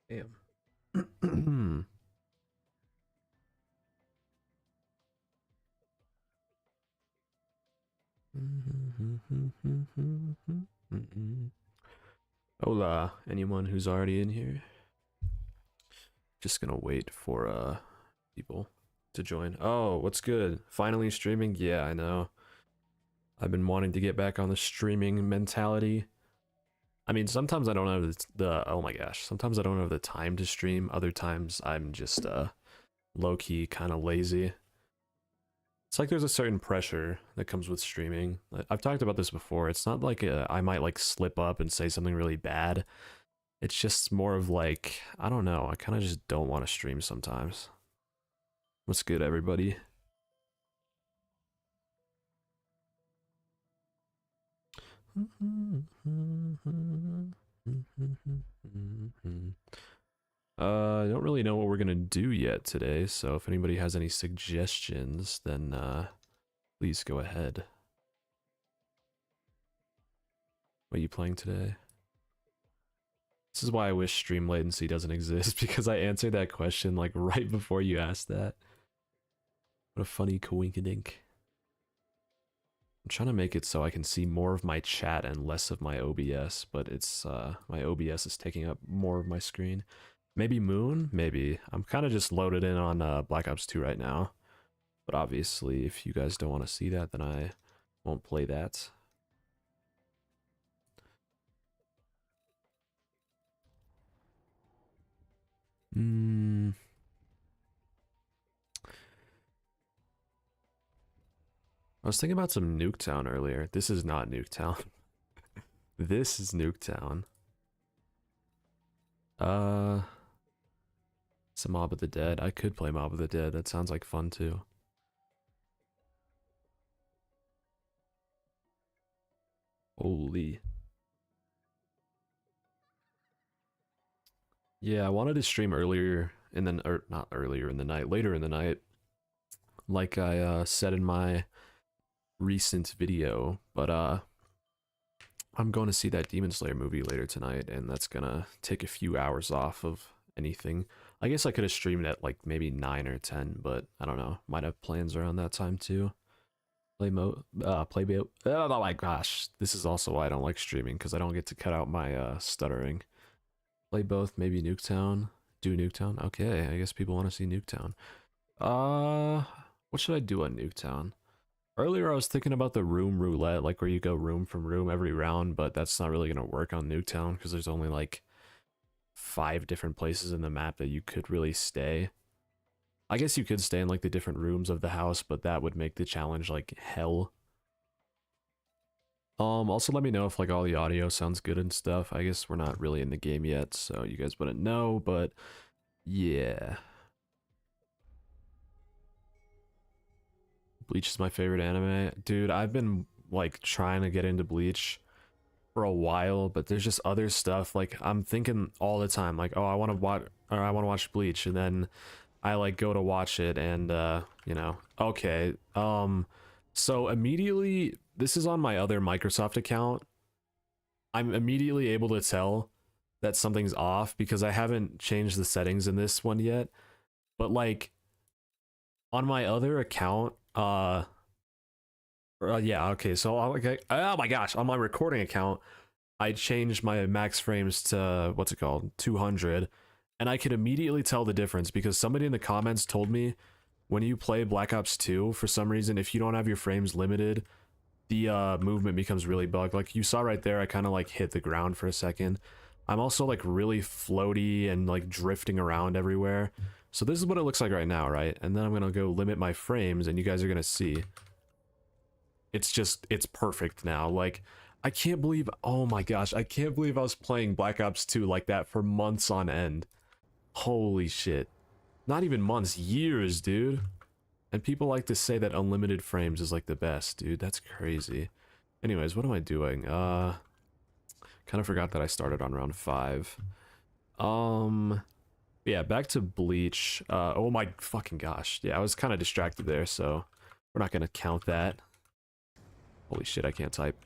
Damn. Hola, anyone who's already in here? Just gonna wait for people to join. Oh, what's good? Finally streaming? Yeah, I know. I've been wanting to get back on the streaming mentality. I mean, sometimes I don't have the oh my gosh, sometimes I don't have the time to stream. Other times I'm just low-key kind of lazy. It's like there's a certain pressure that comes with streaming. I've talked about this before. It's not like I might like slip up and say something really bad. It's just more of like, I don't know, I kind of just don't want to stream sometimes. What's good, everybody? I don't really know what we're gonna do yet today, so if anybody has any suggestions, then please go ahead. What are you playing today? This is why I wish stream latency doesn't exist, because I answered that question like right before you asked that. What a funny coinkydink. I'm trying to make it so I can see more of my chat and less of my OBS, but it's my OBS is taking up more of my screen. Maybe Moon? Maybe. I'm kind of just loaded in on Black Ops 2 right now. But obviously, if you guys don't want to see that, then I won't play that. I was thinking about some Nuketown earlier. This is not Nuketown. This is Nuketown. It's a Mob of the Dead. I could play Mob of the Dead. That sounds like fun too. Holy. Yeah, I wanted to stream earlier in the, or not earlier in the night, later in the night, like I said in my recent video, but I'm going to see that Demon Slayer movie later tonight, and that's gonna take a few hours off of anything. I guess I could have streamed at like maybe 9 or 10, but I don't know. Might have plans around that time too. Oh my gosh. This is also why I don't like streaming, because I don't get to cut out my stuttering. Play both, maybe Nuketown. Do Nuketown? Okay, I guess people want to see Nuketown. What should I do on Nuketown? Earlier I was thinking about the room roulette, like where you go room from room every round, but that's not really going to work on Nuketown because there's only like 5 different places in the map that you could really stay. I guess you could stay in like the different rooms of the house, but that would make the challenge like hell. Also let me know if like all the audio sounds good and stuff. I guess we're not really in the game yet, so you guys wouldn't know, but yeah. Bleach is my favorite anime. Dude, I've been like trying to get into Bleach for a while, but there's just other stuff. Like I'm thinking all the time, like, oh, I want to watch Bleach, and then I like go to watch it, and you know, okay. So immediately, this is on my other Microsoft account. I'm immediately able to tell that something's off because I haven't changed the settings in this one yet. But like on my other account, yeah, okay, so okay, oh my gosh, on my recording account, I changed my max frames to, what's it called, 200, and I could immediately tell the difference because somebody in the comments told me when you play Black Ops 2, for some reason, if you don't have your frames limited, the movement becomes really bugged. Like you saw right there, I kind of like hit the ground for a second. I'm also like really floaty and like drifting around everywhere. So this is what it looks like right now, right? And then I'm gonna go limit my frames and you guys are gonna see. It's perfect now. Like, I can't believe, oh my gosh, I can't believe I was playing Black Ops 2 like that for months on end. Holy shit. Not even months, years, dude. And people like to say that unlimited frames is like the best, dude. That's crazy. Anyways, what am I doing? Kind of forgot that I started on round 5. Yeah, back to Bleach. Oh my fucking gosh. Yeah, I was kind of distracted there, so we're not gonna count that. Holy shit, I can't type.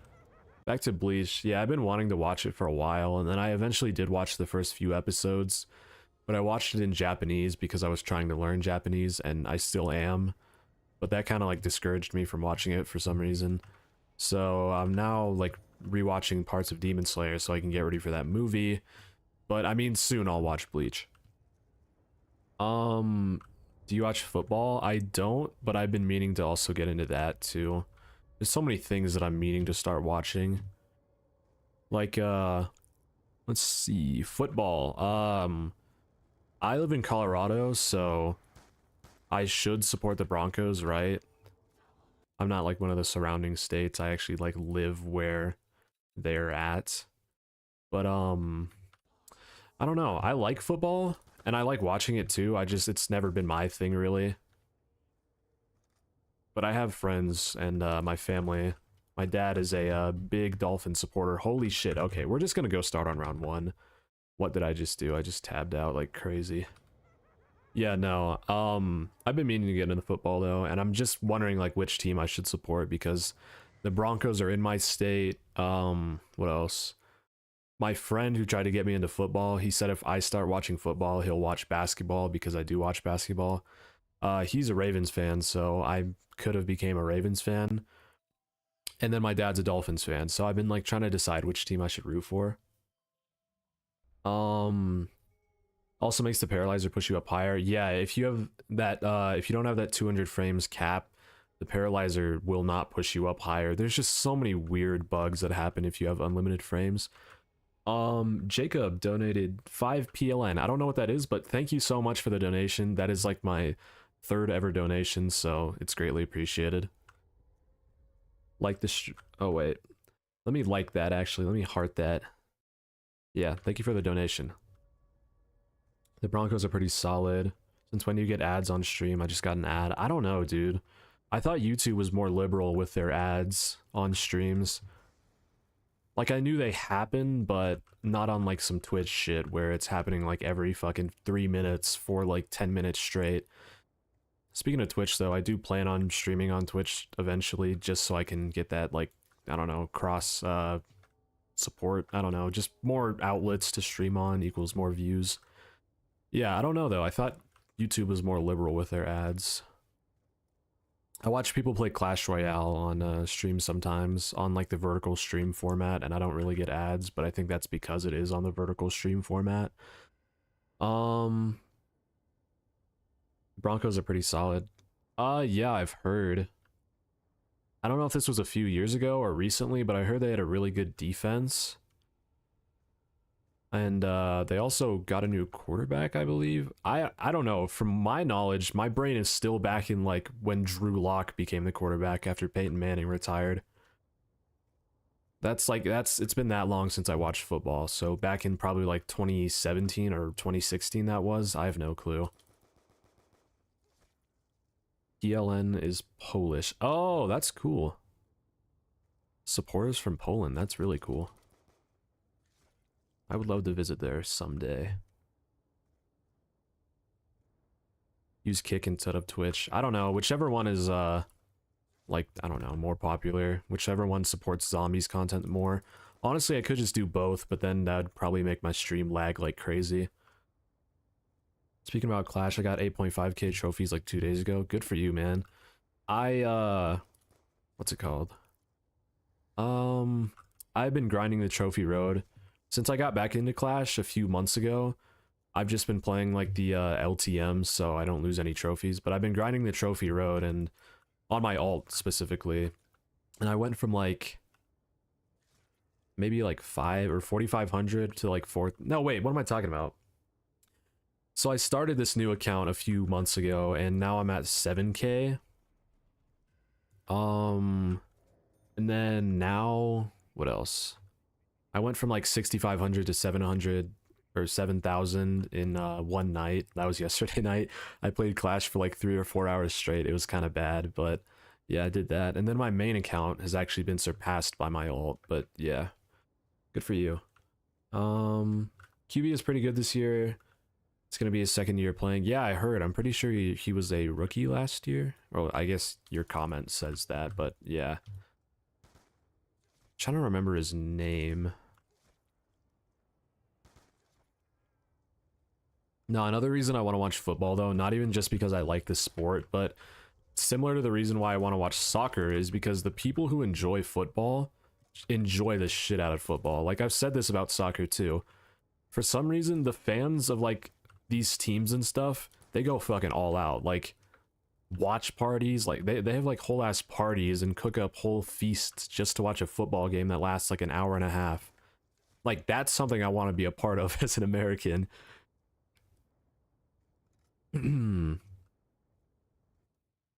Back to Bleach. Yeah, I've been wanting to watch it for a while, and then I eventually did watch the first few episodes, but I watched it in Japanese because I was trying to learn Japanese, and I still am. But that kind of like discouraged me from watching it for some reason. So I'm now like rewatching parts of Demon Slayer so I can get ready for that movie. But I mean, soon I'll watch Bleach. Do you watch football? I don't, but I've been meaning to also get into that too. There's so many things that I'm meaning to start watching. Like, let's see, football. I live in Colorado, so I should support the Broncos, right? I'm not like one of the surrounding states. I actually like live where they're at. But I don't know. I like football and I like watching it too. It's never been my thing really. But I have friends and my family. My dad is a big Dolphin supporter. Holy shit. Okay, we're just gonna go start on round 1. What did I just do? I just tabbed out like crazy. Yeah, no. I've been meaning to get into football though, and I'm just wondering like which team I should support because the Broncos are in my state. What else? My friend who tried to get me into football, he said if I start watching football, he'll watch basketball because I do watch basketball. He's a Ravens fan, so I could have became a Ravens fan. And then my dad's a Dolphins fan, so I've been like trying to decide which team I should root for. Also makes the paralyzer push you up higher. Yeah, if you have that if you don't have that 200 frames cap, the paralyzer will not push you up higher. There's just so many weird bugs that happen if you have unlimited frames. Jacob donated 5 PLN. I don't know what that is, but thank you so much for the donation. That is like my 3rd ever donation, so it's greatly appreciated. Like this. Oh wait, let me like that actually. Let me heart that. Yeah, thank you for the donation. The Broncos are pretty solid. Since when do you get ads on stream? I just got an ad. I don't know, dude. I thought YouTube was more liberal with their ads on streams. Like, I knew they happen, but not on, like, some Twitch shit where it's happening, like, every fucking 3 minutes for, like, 10 minutes straight. Speaking of Twitch, though, I do plan on streaming on Twitch eventually, just so I can get that, like, I don't know, cross, support. I don't know, just more outlets to stream on equals more views. Yeah, I don't know, though. I thought YouTube was more liberal with their ads. I watch people play Clash Royale on stream sometimes on like the vertical stream format, and I don't really get ads, but I think that's because it is on the vertical stream format. Broncos are pretty solid. Yeah, I've heard. I don't know if this was a few years ago or recently, but I heard they had a really good defense. And they also got a new quarterback, I believe. I don't know. From my knowledge, my brain is still back in like when Drew Lock became the quarterback after Peyton Manning retired. It's been that long since I watched football. So back in probably like 2017 or 2016 that was. I have no clue. PLN is Polish. Oh, that's cool. Supporters from Poland. That's really cool. I would love to visit there someday. Use Kick instead of Twitch. I don't know. Whichever one is, like, I don't know, more popular. Whichever one supports zombies content more. Honestly, I could just do both, but then that'd probably make my stream lag like crazy. Speaking about Clash, I got 8.5k trophies like 2 days ago. Good for you, man. What's it called? I've been grinding the trophy road. Since I got back into Clash a few months ago, I've just been playing like the LTM, so I don't lose any trophies, but I've been grinding the trophy road and on my alt specifically. And I went from like maybe like 5 or 4,500 to like 4. No, wait, what am I talking about? So I started this new account a few months ago and now I'm at 7k. And then now what else? I went from like 6,500 to 700 or 7,000 in one night. That was yesterday night. I played Clash for like 3 or 4 hours straight. It was kind of bad, but yeah, I did that. And then my main account has actually been surpassed by my alt, but yeah, good for you. QB is pretty good this year. It's gonna be his 2nd year playing. Yeah, I heard. I'm pretty sure he was a rookie last year. Well, I guess your comment says that, but yeah. trying to remember his name. No, another reason I want to watch football though, not even just because I like the sport, but similar to the reason why I want to watch soccer is because the people who enjoy football enjoy the shit out of football. Like I've said this about soccer too. For some reason, the fans of like these teams and stuff, they go fucking all out. Like watch parties, like they have like whole ass parties and cook up whole feasts just to watch a football game that lasts like an hour and a half. Like that's something I want to be a part of as an American.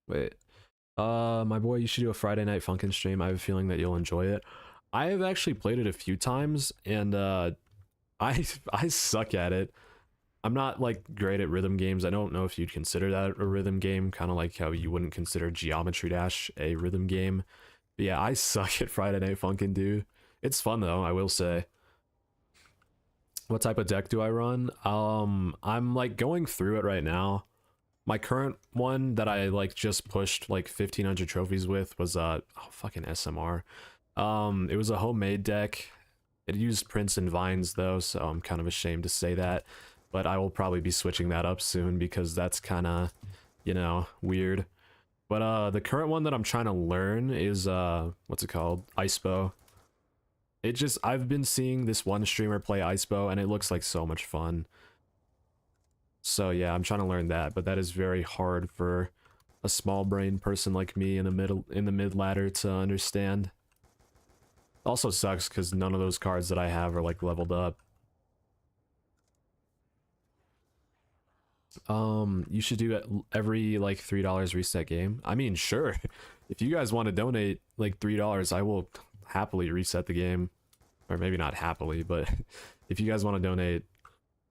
Wait. My boy, you should do a Friday night Funkin' stream. I have a feeling that you'll enjoy it. I have actually played it a few times, and I suck at it. I'm not like great at rhythm games. I don't know if you'd consider that a rhythm game, kind of like how you wouldn't consider Geometry Dash a rhythm game. But yeah, I suck at Friday Night Funkin', dude. It's fun though, I will say. What type of deck do I run? I'm like going through it right now. My current one that I like just pushed like 1500 trophies with was fucking SMR. It was a homemade deck. It used Prince and Vines though, so I'm kind of ashamed to say that. But I will probably be switching that up soon because that's kind of, you know, weird. But the current one that I'm trying to learn is what's it called? Icebow. It just, I've been seeing this one streamer play Icebow and it looks like so much fun. So yeah, I'm trying to learn that, but that is very hard for a small brain person like me in the mid ladder to understand. Also sucks because none of those cards that I have are like leveled up. You should do it every like $3 reset game. I mean, sure. If you guys want to donate like $3, I will happily reset the game. Or maybe not happily, but if you guys want to donate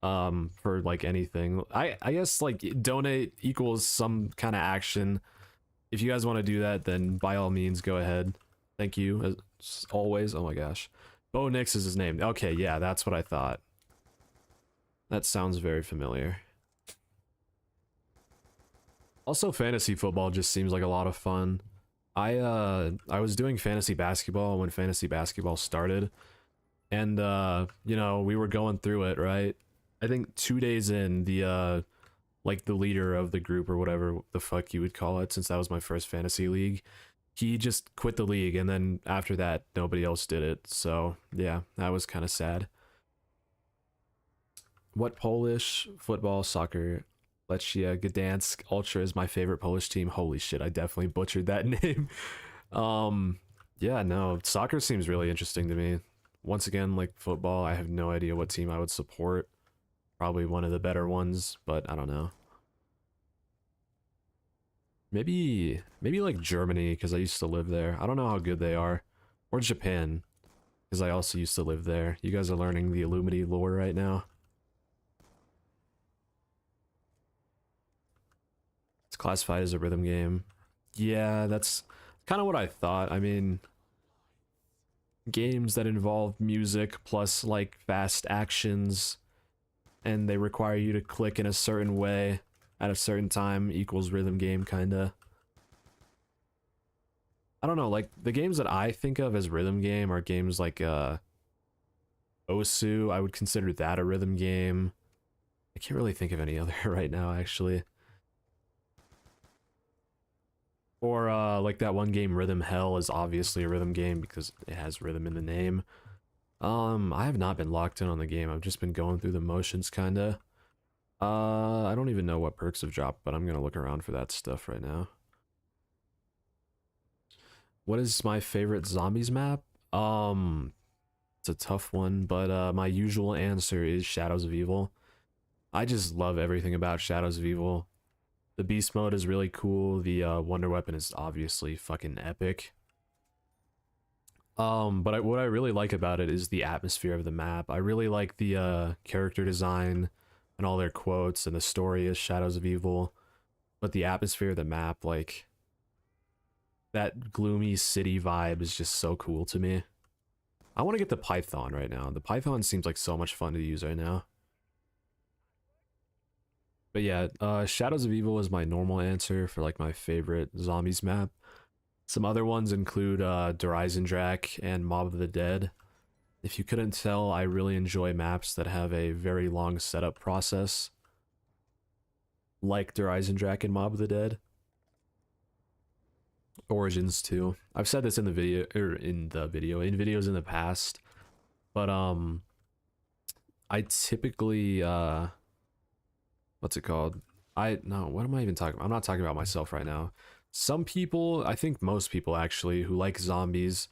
for like anything, I guess like donate equals some kind of action. If you guys want to do that, then by all means go ahead. Thank you as always. Oh my gosh. Bo Nix is his name. Okay, yeah, that's what I thought. That sounds very familiar. Also, fantasy football just seems like a lot of fun. I was doing fantasy basketball when fantasy basketball started, and you know, we were going through it, right? I think 2 days in, the like the leader of the group or whatever the fuck you would call it, since that was my first fantasy league, he just quit the league, and then after that nobody else did it. So yeah, that was kind of sad. What Polish football soccer Lechia Gdansk Ultra is my favorite Polish team? Holy shit, I definitely butchered that name. Yeah, no, soccer seems really interesting to me. Once again, like football, I have no idea what team I would support. Probably one of the better ones, but I don't know. Maybe like Germany, because I used to live there. I don't know how good they are. Or Japan, because I also used to live there. You guys are learning the illumity lore right now. It's classified as a rhythm game. Yeah, that's kind of what I thought. I mean, games that involve music plus like fast actions and they require you to click in a certain way at a certain time equals rhythm game, kinda. I don't know, like the games that I think of as rhythm game are games like Osu. I would consider that a rhythm game. I can't really think of any other right now, actually. Or like that one game Rhythm Hell is obviously a rhythm game because it has rhythm in the name. I have not been locked in on the game. I've just been going through the motions, kinda. I don't even know what perks have dropped, but I'm gonna look around for that stuff right now. What is my favorite zombies map? It's a tough one, but my usual answer is Shadows of Evil. I just love everything about Shadows of Evil. The beast mode is really cool. The wonder weapon is obviously fucking epic. But what I really like about it is the atmosphere of the map. I really like the character design and all their quotes, and the story is Shadows of Evil. But the atmosphere of the map, like that gloomy city vibe, is just so cool to me. I want to get the Python right now. The Python seems like so much fun to use right now. But yeah, Shadows of Evil is my normal answer for like my favorite zombies map. Some other ones include Drak and Mob of the Dead. If you couldn't tell, I really enjoy maps that have a very long setup process, like Drak and Mob of the Dead. Origins too. I've said this in the video, in videos in the past, but I typically what's it called? No, what am I even talking about? I'm not talking about myself right now. Some people, I think most people actually, who like zombies,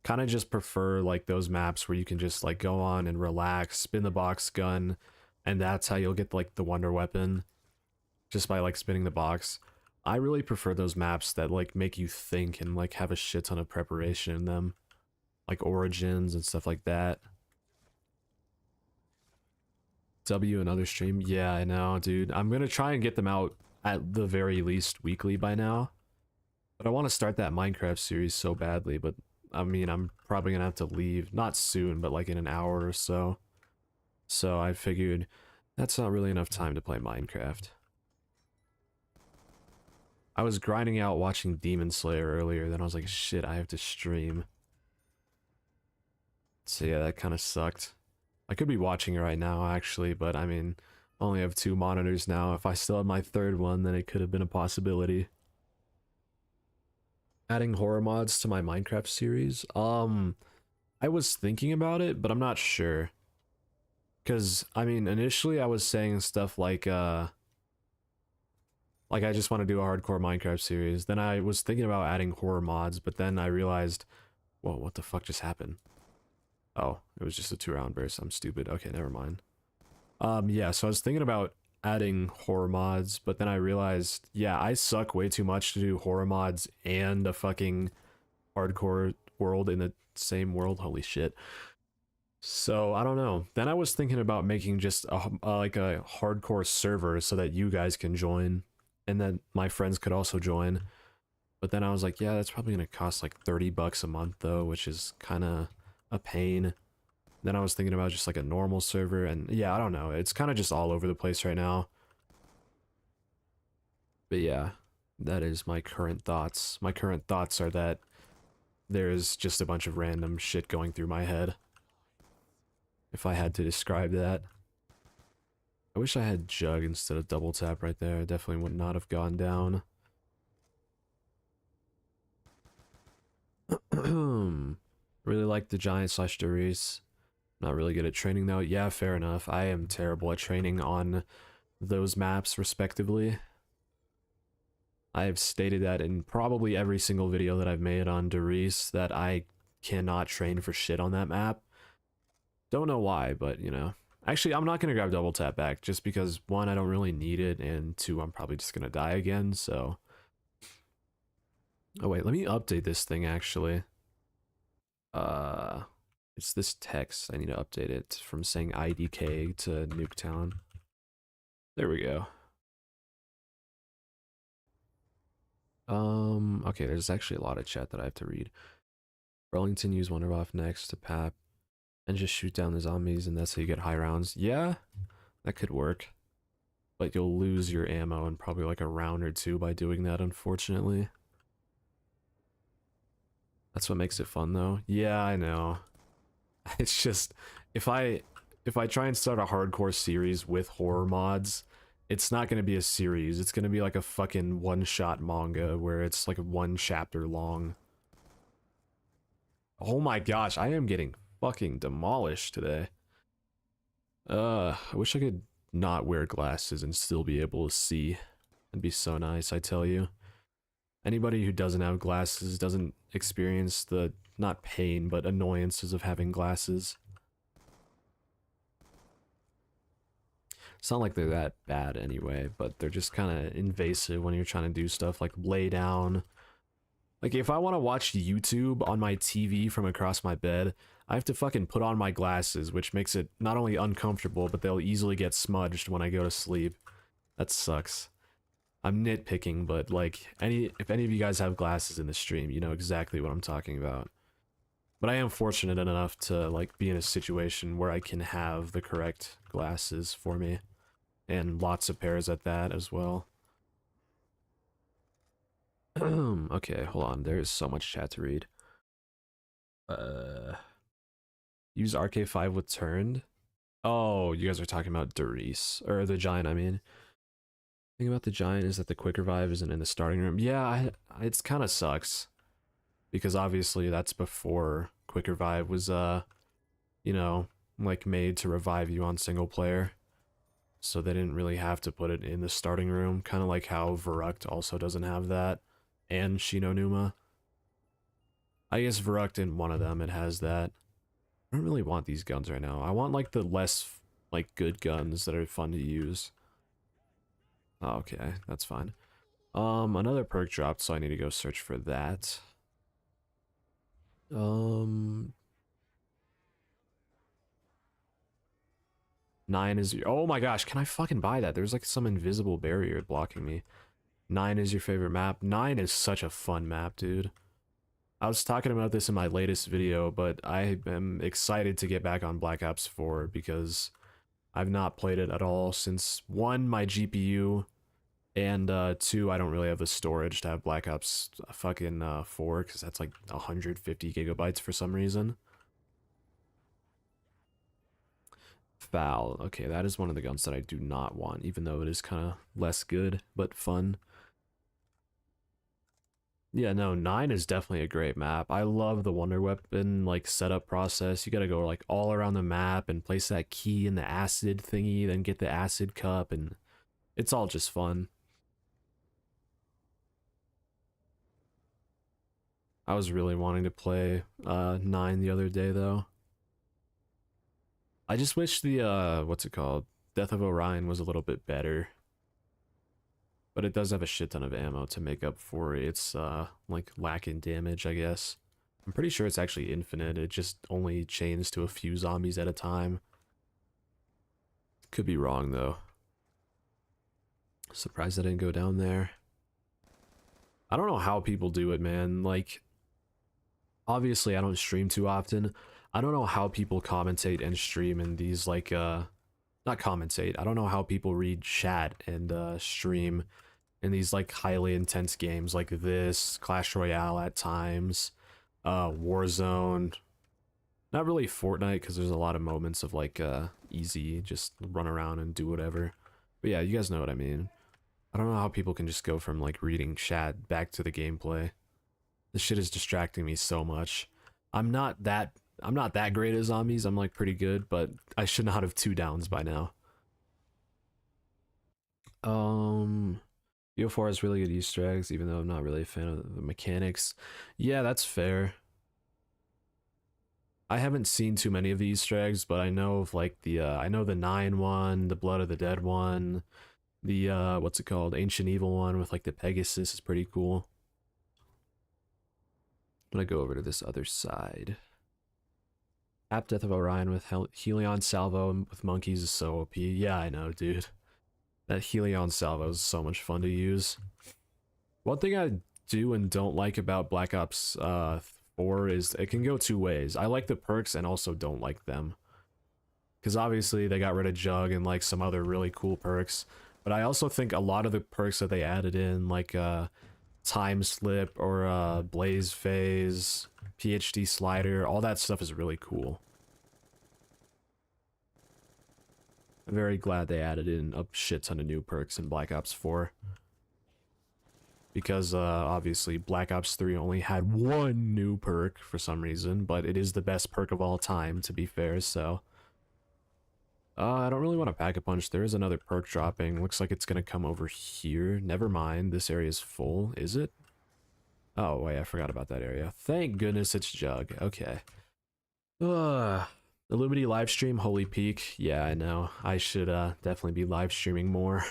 kind of just prefer like those maps where you can just like go on and relax, spin the box gun, and that's how you'll get like the wonder weapon, just by like spinning the box. I really prefer those maps that like make you think and like have a shit ton of preparation in them, like Origins and stuff like that. Another stream. Yeah, I know, dude. I'm gonna try and get them out at the very least weekly by now. But I want to start that Minecraft series so badly, but I mean, I'm probably gonna have to leave, not soon, but like in an hour or so. So I figured that's not really enough time to play Minecraft. I was grinding out watching Demon Slayer earlier, then I was like, shit, I have to stream. So yeah, that kind of sucked. I could be watching it right now, actually, but I mean, I only have 2 monitors now. If I still had my 3rd one, then it could have been a possibility. Adding horror mods to my Minecraft series? I was thinking about it, but I'm not sure. Because, I mean, initially I was saying stuff like I just want to do a hardcore Minecraft series. Then I was thinking about adding horror mods, but then I realized, whoa, what the fuck just happened? Oh, it was just a 2-round burst. I'm stupid. Okay, never mind. Yeah, so I was thinking about adding horror mods, but then I realized, yeah, I suck way too much to do horror mods and a fucking hardcore world in the same world. Holy shit. So, I don't know. Then I was thinking about making just like a hardcore server so that you guys can join, and then my friends could also join. But then I was like, yeah, that's probably gonna cost like 30 bucks a month though, which is kind of a pain. Then I was thinking about just like a normal server, and yeah, I don't know. It's kind of just all over the place right now. But yeah, that is my current thoughts. My current thoughts are that there's just a bunch of random shit going through my head. If I had to describe that. I wish I had Jug instead of double tap right there. I definitely would not have gone down. Really like the giant slash Darius. Not really good at training though. Yeah, fair enough. I am terrible at training on those maps respectively. I have stated that in probably every single video that I've made on Darius that I cannot train for shit on that map. Don't know why, but you know. Actually, I'm not gonna grab double tap back just because 1, I don't really need it, and 2, I'm probably just gonna die again, so. Oh wait, let me update this thing actually. It's this text. I need to update it from saying IDK to Nuketown. There we go. Okay, there's actually a lot of chat that I have to read. Burlington use Wonderbuff next to Pap and just shoot down the zombies, and that's how you get high rounds. Yeah, that could work. But you'll lose your ammo in probably like a round or 2 by doing that, unfortunately. That's what makes it fun though. Yeah, I know. It's just if I try and start a hardcore series with horror mods, it's not going to be a series. It's going to be like a fucking one-shot manga where it's like 1 chapter long. Oh my gosh, I am getting fucking demolished today. I wish I could not wear glasses and still be able to see. It'd be so nice, I tell you. Anybody who doesn't have glasses doesn't experience the, not pain, but annoyances of having glasses. It's not like they're that bad anyway, but they're just kind of invasive when you're trying to do stuff like lay down. Like if I want to watch YouTube on my TV from across my bed, I have to fucking put on my glasses, which makes it not only uncomfortable, but they'll easily get smudged when I go to sleep. That sucks. I'm nitpicking, but like if any of you guys have glasses in the stream, you know exactly what I'm talking about. But I am fortunate enough to like be in a situation where I can have the correct glasses for me. And lots of pairs at that as well. Okay, hold on. There is so much chat to read. Use RK5 with turned. Oh, you guys are talking about Doris or the giant. I mean, thing about the giant is that the quick revive isn't in the starting room. Yeah, it's kind of sucks because obviously that's before quick revive was you know, like made to revive you on single player. So they didn't really have to put it in the starting room, kind of like how Verruct also doesn't have that, and Shinonuma. I guess Verruct in one of them it has that. I don't really want these guns right now. I want like the less like good guns that are fun to use. Oh, okay, that's fine. Another perk dropped, so I need to go search for that. Um, 9 is your, oh my gosh, can I fucking buy that? There's like some invisible barrier blocking me. 9 is your favorite map. 9 is such a fun map, dude. I was talking about this in my latest video, but I am excited to get back on Black Ops 4 because I've not played it at all since 1, my GPU, and 2, I don't really have the storage to have Black Ops fucking 4 because that's like 150 gigabytes for some reason. Foul. Okay, that is one of the guns that I do not want, even though it is kind of less good, but fun. Yeah, no, 9 is definitely a great map. I love the Wonder Weapon, like, setup process. You gotta go, like, all around the map and place that key in the acid thingy, then get the acid cup, and it's all just fun. I was really wanting to play 9 the other day, though. I just wish the, what's it called? Death of Orion was a little bit better. But it does have a shit ton of ammo to make up for its, like, lack in damage, I guess. I'm pretty sure it's actually infinite, it just only chains to a few zombies at a time. Could be wrong, though. Surprised I didn't go down there. I don't know how people do it, man. Like, obviously I don't stream too often. I don't know how people commentate and stream in these, like, not commentate. I don't know how people read chat and, stream in these like highly intense games like this, Clash Royale at times, Warzone. Not really Fortnite because there's a lot of moments of like easy, just run around and do whatever. But yeah, you guys know what I mean. I don't know how people can just go from like reading chat back to the gameplay. This shit is distracting me so much. I'm not that great at zombies. I'm like pretty good, but I should not have 2 downs by now. Um BO4 has really good Easter eggs, even though I'm not really a fan of the mechanics. Yeah, that's fair. I haven't seen too many of the Easter eggs, but I know of like the I know the 9 one, the Blood of the Dead one, the what's it called? Ancient Evil one with like the Pegasus is pretty cool. I'm gonna go over to this other side. App Death of Orion with Helion Salvo with monkeys is so OP. Yeah, I know, dude. That Helion Salvo is so much fun to use. One thing I do and don't like about Black Ops 4 is it can go 2 ways. I like the perks and also don't like them. Because obviously they got rid of Jug and like some other really cool perks. But I also think a lot of the perks that they added in, like Time Slip or Blaze Phase, PhD Slider, all that stuff is really cool. I'm very glad they added in a shit ton of new perks in Black Ops 4. Because obviously Black Ops 3 only had 1 new perk for some reason, but it is the best perk of all time, to be fair, so... I don't really want to pack a punch. There is another perk dropping. Looks like it's gonna come over here. Never mind, this area is full. Is it? Oh, wait, I forgot about that area. Thank goodness it's Jug. Okay. Illumity livestream, holy peak. Yeah, I know. I should definitely be live streaming more.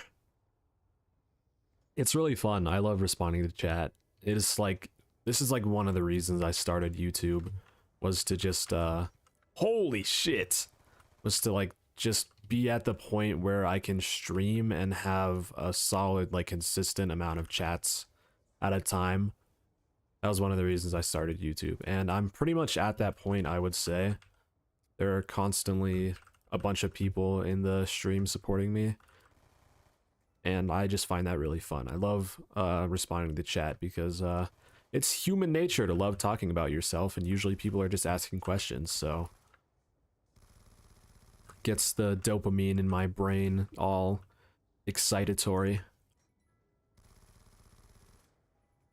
It's really fun. I love responding to chat. It is like, this is like one of the reasons I started YouTube, was to just, holy shit! Was to like, just be at the point where I can stream and have a solid, like, consistent amount of chats at a time. That was one of the reasons I started YouTube. And I'm pretty much at that point, I would say. There are constantly a bunch of people in the stream supporting me. and I just find that really fun. I love responding to the chat because it's human nature to love talking about yourself, and usually people are just asking questions, so gets the dopamine in my brain all excitatory.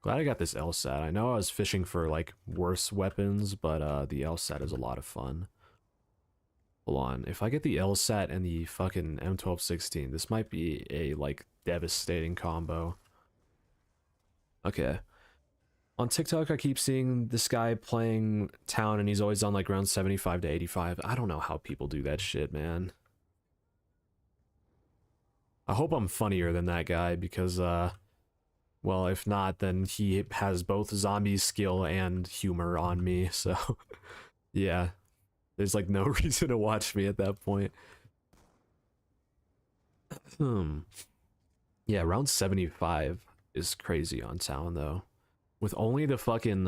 Glad I got this LSAT. I know I was fishing for like worse weapons, but the LSAT is a lot of fun. Hold on, if I get the LSAT and the fucking M1216, this might be a like devastating combo. Okay. On TikTok, I keep seeing this guy playing town, and he's always on like around 75 to 85. I don't know how people do that shit, man. I hope I'm funnier than that guy because, well, if not, then he has both zombie skill and humor on me, so yeah. There's like no reason to watch me at that point. Yeah, around 75 is crazy on town though. With only the fucking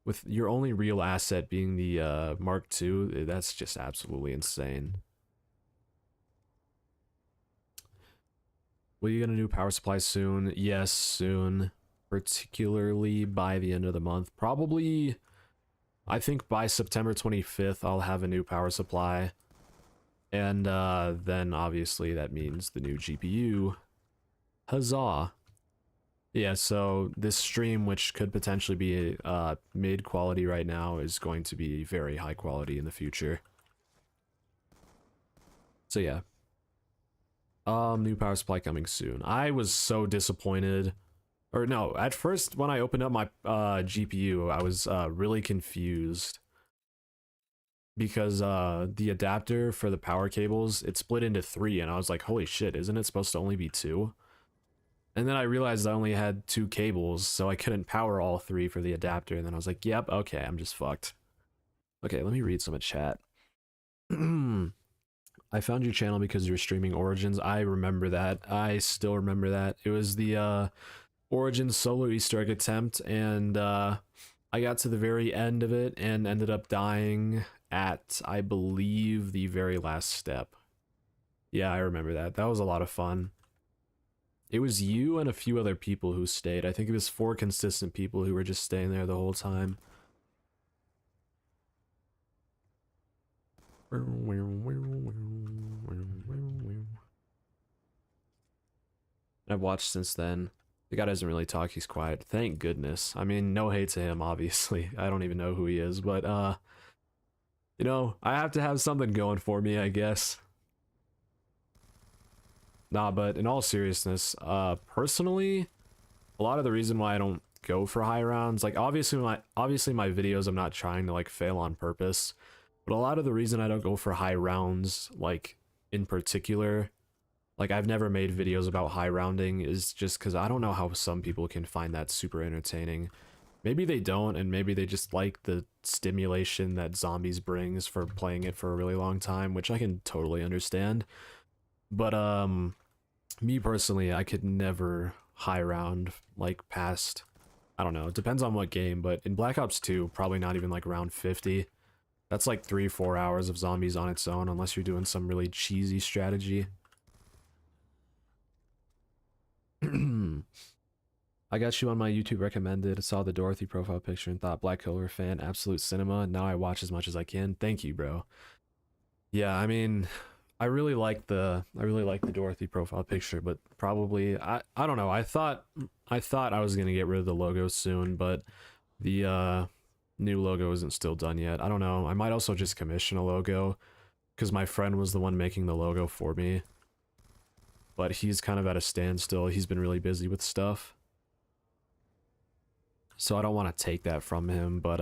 with your only real asset being the Mark II, that's just absolutely insane. Will you get a new power supply soon? Yes, soon. Particularly by the end of the month. Probably, I think by September 25th, I'll have a new power supply. And then obviously that means the new GPU. Huzzah. Yeah, so this stream, which could potentially be mid quality right now, is going to be very high quality in the future. So yeah. New power supply coming soon. I was so disappointed. Or no, at first when I opened up my GPU, I was really confused. Because the adapter for the power cables, it split into 3, and I was like, holy shit, isn't it supposed to only be 2? And then I realized I only had 2 cables, so I couldn't power all 3 for the adapter, and then I was like, yep, okay, I'm just fucked. Okay, let me read some of chat. I found your channel because you're streaming Origins. I remember that. I still remember that. It was the Origins solo Easter egg attempt, and I got to the very end of it and ended up dying at, I believe, the very last step. Yeah, I remember that. That was a lot of fun. It was you and a few other people who stayed. I think it was 4 consistent people who were just staying there the whole time. I've watched since then. The guy doesn't really talk, he's quiet. Thank goodness. I mean, no hate to him, obviously. I don't even know who he is, but, you know, I have to have something going for me, I guess. Nah, but in all seriousness, personally, a lot of the reason why I don't go for high rounds, like, obviously my videos, I'm not trying to, like, fail on purpose, but a lot of the reason I don't go for high rounds, like, in particular, like, I've never made videos about high rounding, is just because I don't know how some people can find that super entertaining. Maybe they don't, and maybe they just like the stimulation that zombies brings for playing it for a really long time, which I can totally understand. But, me personally, I could never high round, like, past, I don't know, it depends on what game, but in Black Ops 2, probably not even, like, round 50. That's like 3-4 hours of zombies on its own, unless you're doing some really cheesy strategy. I got you on my YouTube recommended, saw the Dorothy profile picture and thought Black Clover fan, absolute cinema. Now I watch as much as I can. Thank you, bro. Yeah, I mean, I really like the Dorothy profile picture, but probably I don't know. I thought I was gonna get rid of the logo soon, but the new logo isn't still done yet. I don't know. I might also just commission a logo because my friend was the one making the logo for me. But he's kind of at a standstill. He's been really busy with stuff. So I don't want to take that from him, but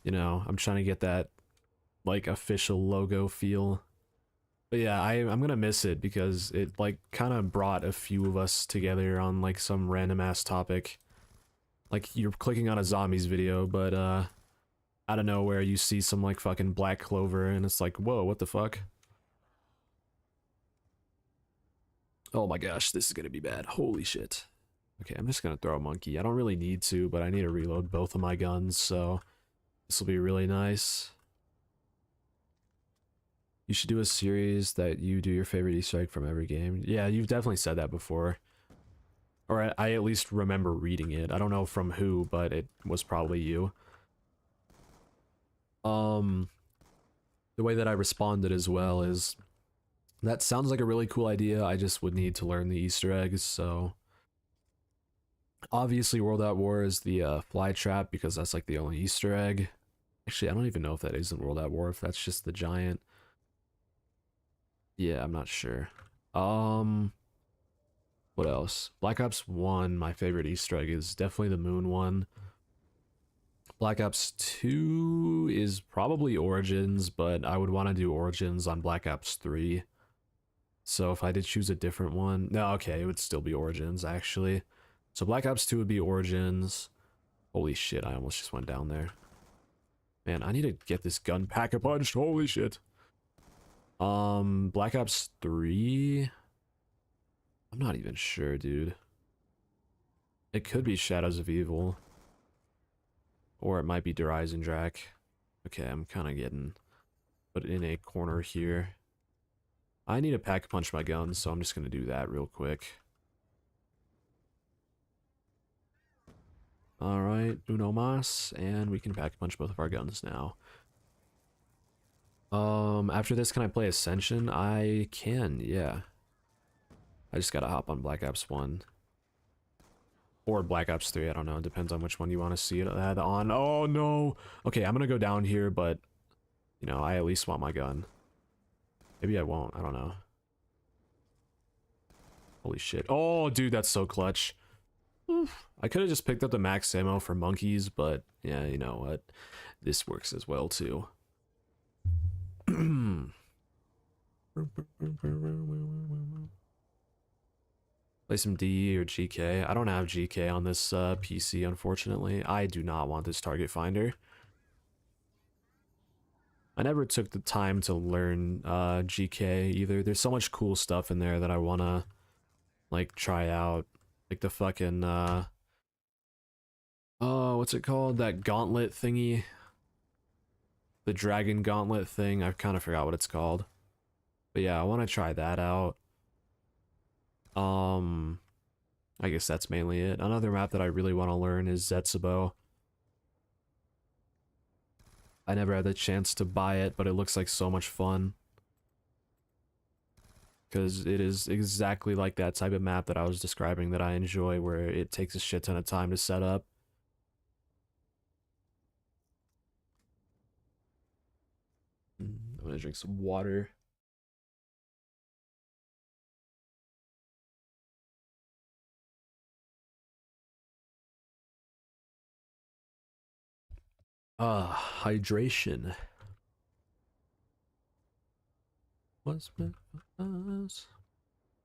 you know, I'm trying to get that like official logo feel. But yeah, I'm gonna miss it because it like kind of brought a few of us together on like some random ass topic. Like you're clicking on a zombies video, but out of nowhere you see some like fucking Black Clover and it's like, whoa, what the fuck? Oh my gosh, this is gonna be bad. Holy shit. Okay, I'm just gonna throw a monkey. I don't really need to, but I need to reload both of my guns, so this will be really nice. You should do a series that you do your favorite Easter egg from every game. Yeah, you've definitely said that before. Or I at least remember reading it. I don't know from who, but it was probably you. The way that I responded as well is, that sounds like a really cool idea. I just would need to learn the Easter eggs, so obviously World at War is the fly trap because that's like the only Easter egg. Actually, I don't even know if that isn't World at War, if that's just the giant. Yeah, I'm not sure. What else? Black Ops 1, my favorite Easter egg is definitely the moon one. Black Ops 2 is probably Origins, but I would want to do Origins on Black Ops 3. So if I did choose a different one, no, okay, it would still be Origins, actually. So Black Ops 2 would be Origins. Holy shit, I almost just went down there. Man, I need to get this gun pack-a-punched, holy shit. Black Ops 3? I'm not even sure, dude. It could be Shadows of Evil. Or it might be Der Eisendrache. Okay, I'm kind of getting put in a corner here. I need to pack-punch my guns, so I'm just going to do that real quick. Alright, uno mas, and we can pack-punch both of our guns now. After this, can I play Ascension? I can, yeah. I just gotta hop on Black Ops 1. Or Black Ops 3, I don't know. It depends on which one you want to see it on. Oh, no! Okay, I'm gonna go down here, but, you know, I at least want my gun. Maybe I won't, I don't know. Holy shit. Oh, dude, that's so clutch. Oof. I could have just picked up the max ammo for monkeys, but, yeah, you know what? This works as well, too. Play some D or GK. I don't have GK on this PC, unfortunately. I do not want this target finder. I never took the time to learn GK either. There's so much cool stuff in there that I want to, like, try out. Like the fucking, oh, what's it called? That gauntlet thingy? The dragon gauntlet thing. I kind of forgot what it's called. But yeah, I want to try that out. I guess that's mainly it. Another map that I really want to learn is Zetsubo. I never had the chance to buy it, but it looks like so much fun. Because it is exactly like that type of map that I was describing that I enjoy, where it takes a shit ton of time to set up. I'm gonna drink some water. Hydration. What's meant for us?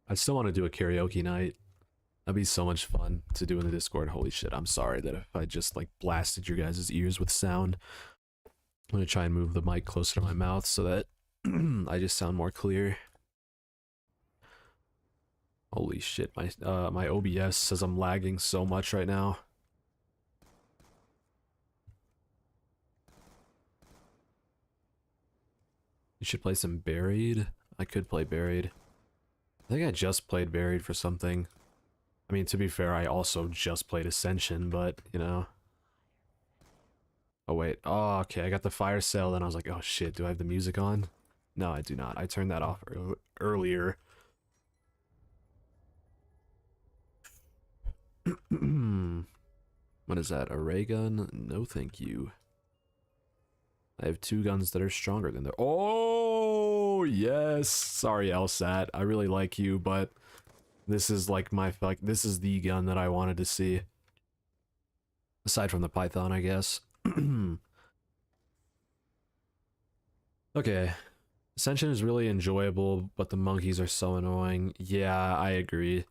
I still want to do a karaoke night. That'd be so much fun to do in the Discord. Holy shit, I'm sorry that if I just like blasted your guys' ears with sound. I'm gonna try and move the mic closer to my mouth so that I just sound more clear. Holy shit, my OBS says I'm lagging so much right now. You should play some Buried. I could play Buried. I think I just played Buried for something. I mean, to be fair, I also just played Ascension, but, you know. Oh, wait. Oh, okay, I got the fire sale, then I was like, oh shit, do I have the music on? No, I do not. I turned that off earlier. What is that? A ray gun? No, thank you. I have two guns that are stronger than the— Oh, yes! Sorry, LSAT. I really like you, but this is like this is the gun that I wanted to see. Aside from the Python, I guess. Okay. Ascension is really enjoyable, but the monkeys are so annoying. Yeah, I agree.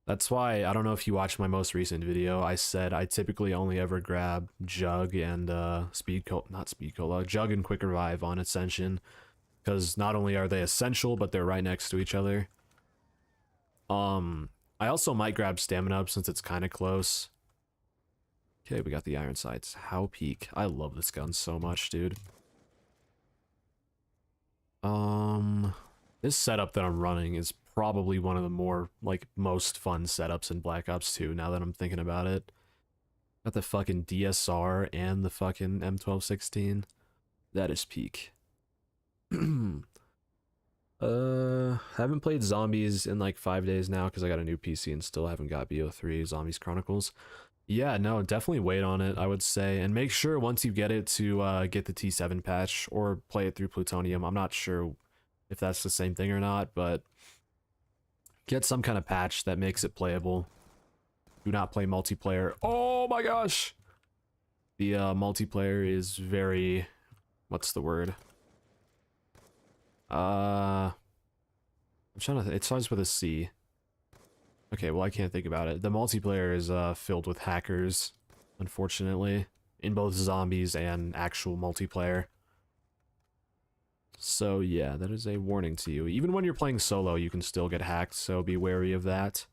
That's why, I don't know if you watched my most recent video, I said I typically only ever grab Jug and Jug and Quick Revive on Ascension, because not only are they essential, but they're right next to each other. I also might grab Stamina Up since it's kind of close. Okay, we got the Iron Sights. How peak. I love this gun so much, dude. This setup that I'm running is probably one of the more, like, most fun setups in Black Ops 2, now that I'm thinking about it. Got the fucking DSR and the fucking M1216. That is peak. Haven't played Zombies in like 5 days now because I got a new PC and still haven't got BO3 Zombies Chronicles. Yeah, no, definitely wait on it, I would say. And make sure once you get it to get the T7 patch or play it through Plutonium. I'm not sure if that's the same thing or not, but get some kind of patch that makes it playable. Do not play multiplayer. Oh my gosh! The multiplayer is very... what's the word? I'm trying to... it starts with a C. Okay, well, I can't think about it. The multiplayer is filled with hackers, unfortunately, in both zombies and actual multiplayer. So yeah, that is a warning to you. Even when you're playing solo, you can still get hacked, so be wary of that.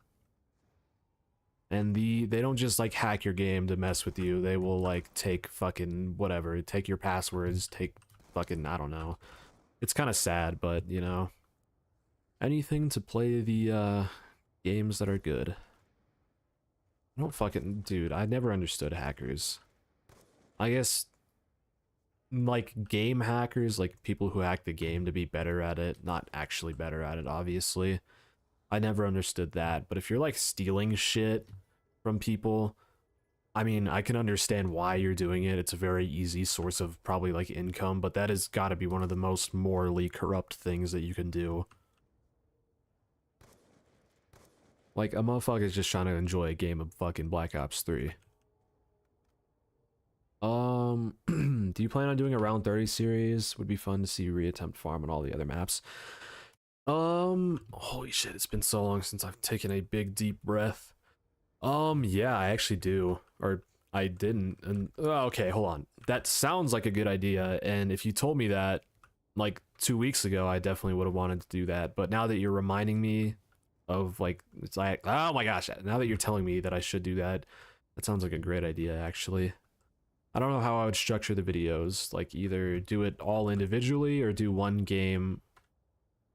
And they don't just like hack your game to mess with you. They will like take fucking whatever, take your passwords, take fucking, I don't know. It's kind of sad, but you know, anything to play the games that are good. I don't fucking... dude, I never understood hackers. I guess, like, game hackers, like, people who hack the game to be better at it, not actually better at it, obviously. I never understood that, but if you're, like, stealing shit from people, I mean, I can understand why you're doing it. It's a very easy source of probably, like, income, but that has got to be one of the most morally corrupt things that you can do. Like, a motherfucker's just trying to enjoy a game of fucking Black Ops 3. Do you plan on doing a round 30 series? Would be fun to see you reattempt farm on all the other maps. Holy shit, it's been so long since I've taken a big deep breath. Yeah, I actually do. Or I didn't. And okay, hold on. That sounds like a good idea, and if you told me that like 2 weeks ago, I definitely would have wanted to do that. But now that you're reminding me of like, it's like, oh my gosh, now that you're telling me that I should do that, that sounds like a great idea, actually. I don't know how I would structure the videos, like either do it all individually or do one game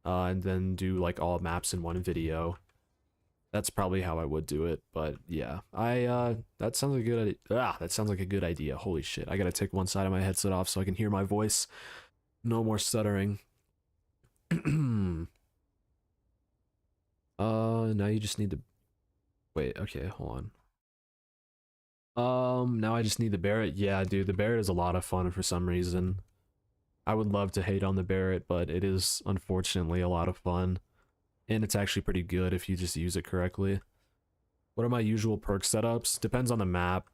and then do like all maps in one video. That's probably how I would do it, but yeah, that sounds like a good idea. That sounds like a good idea. Holy shit, I gotta take one side of my headset off so I can hear my voice. No more stuttering. Now you just need to... wait, okay, hold on. Now I just need the Barrett. Yeah, dude, the Barrett is a lot of fun for some reason. I would love to hate on the Barrett, but it is unfortunately a lot of fun. And it's actually pretty good if you just use it correctly. What are my usual perk setups? Depends on the map.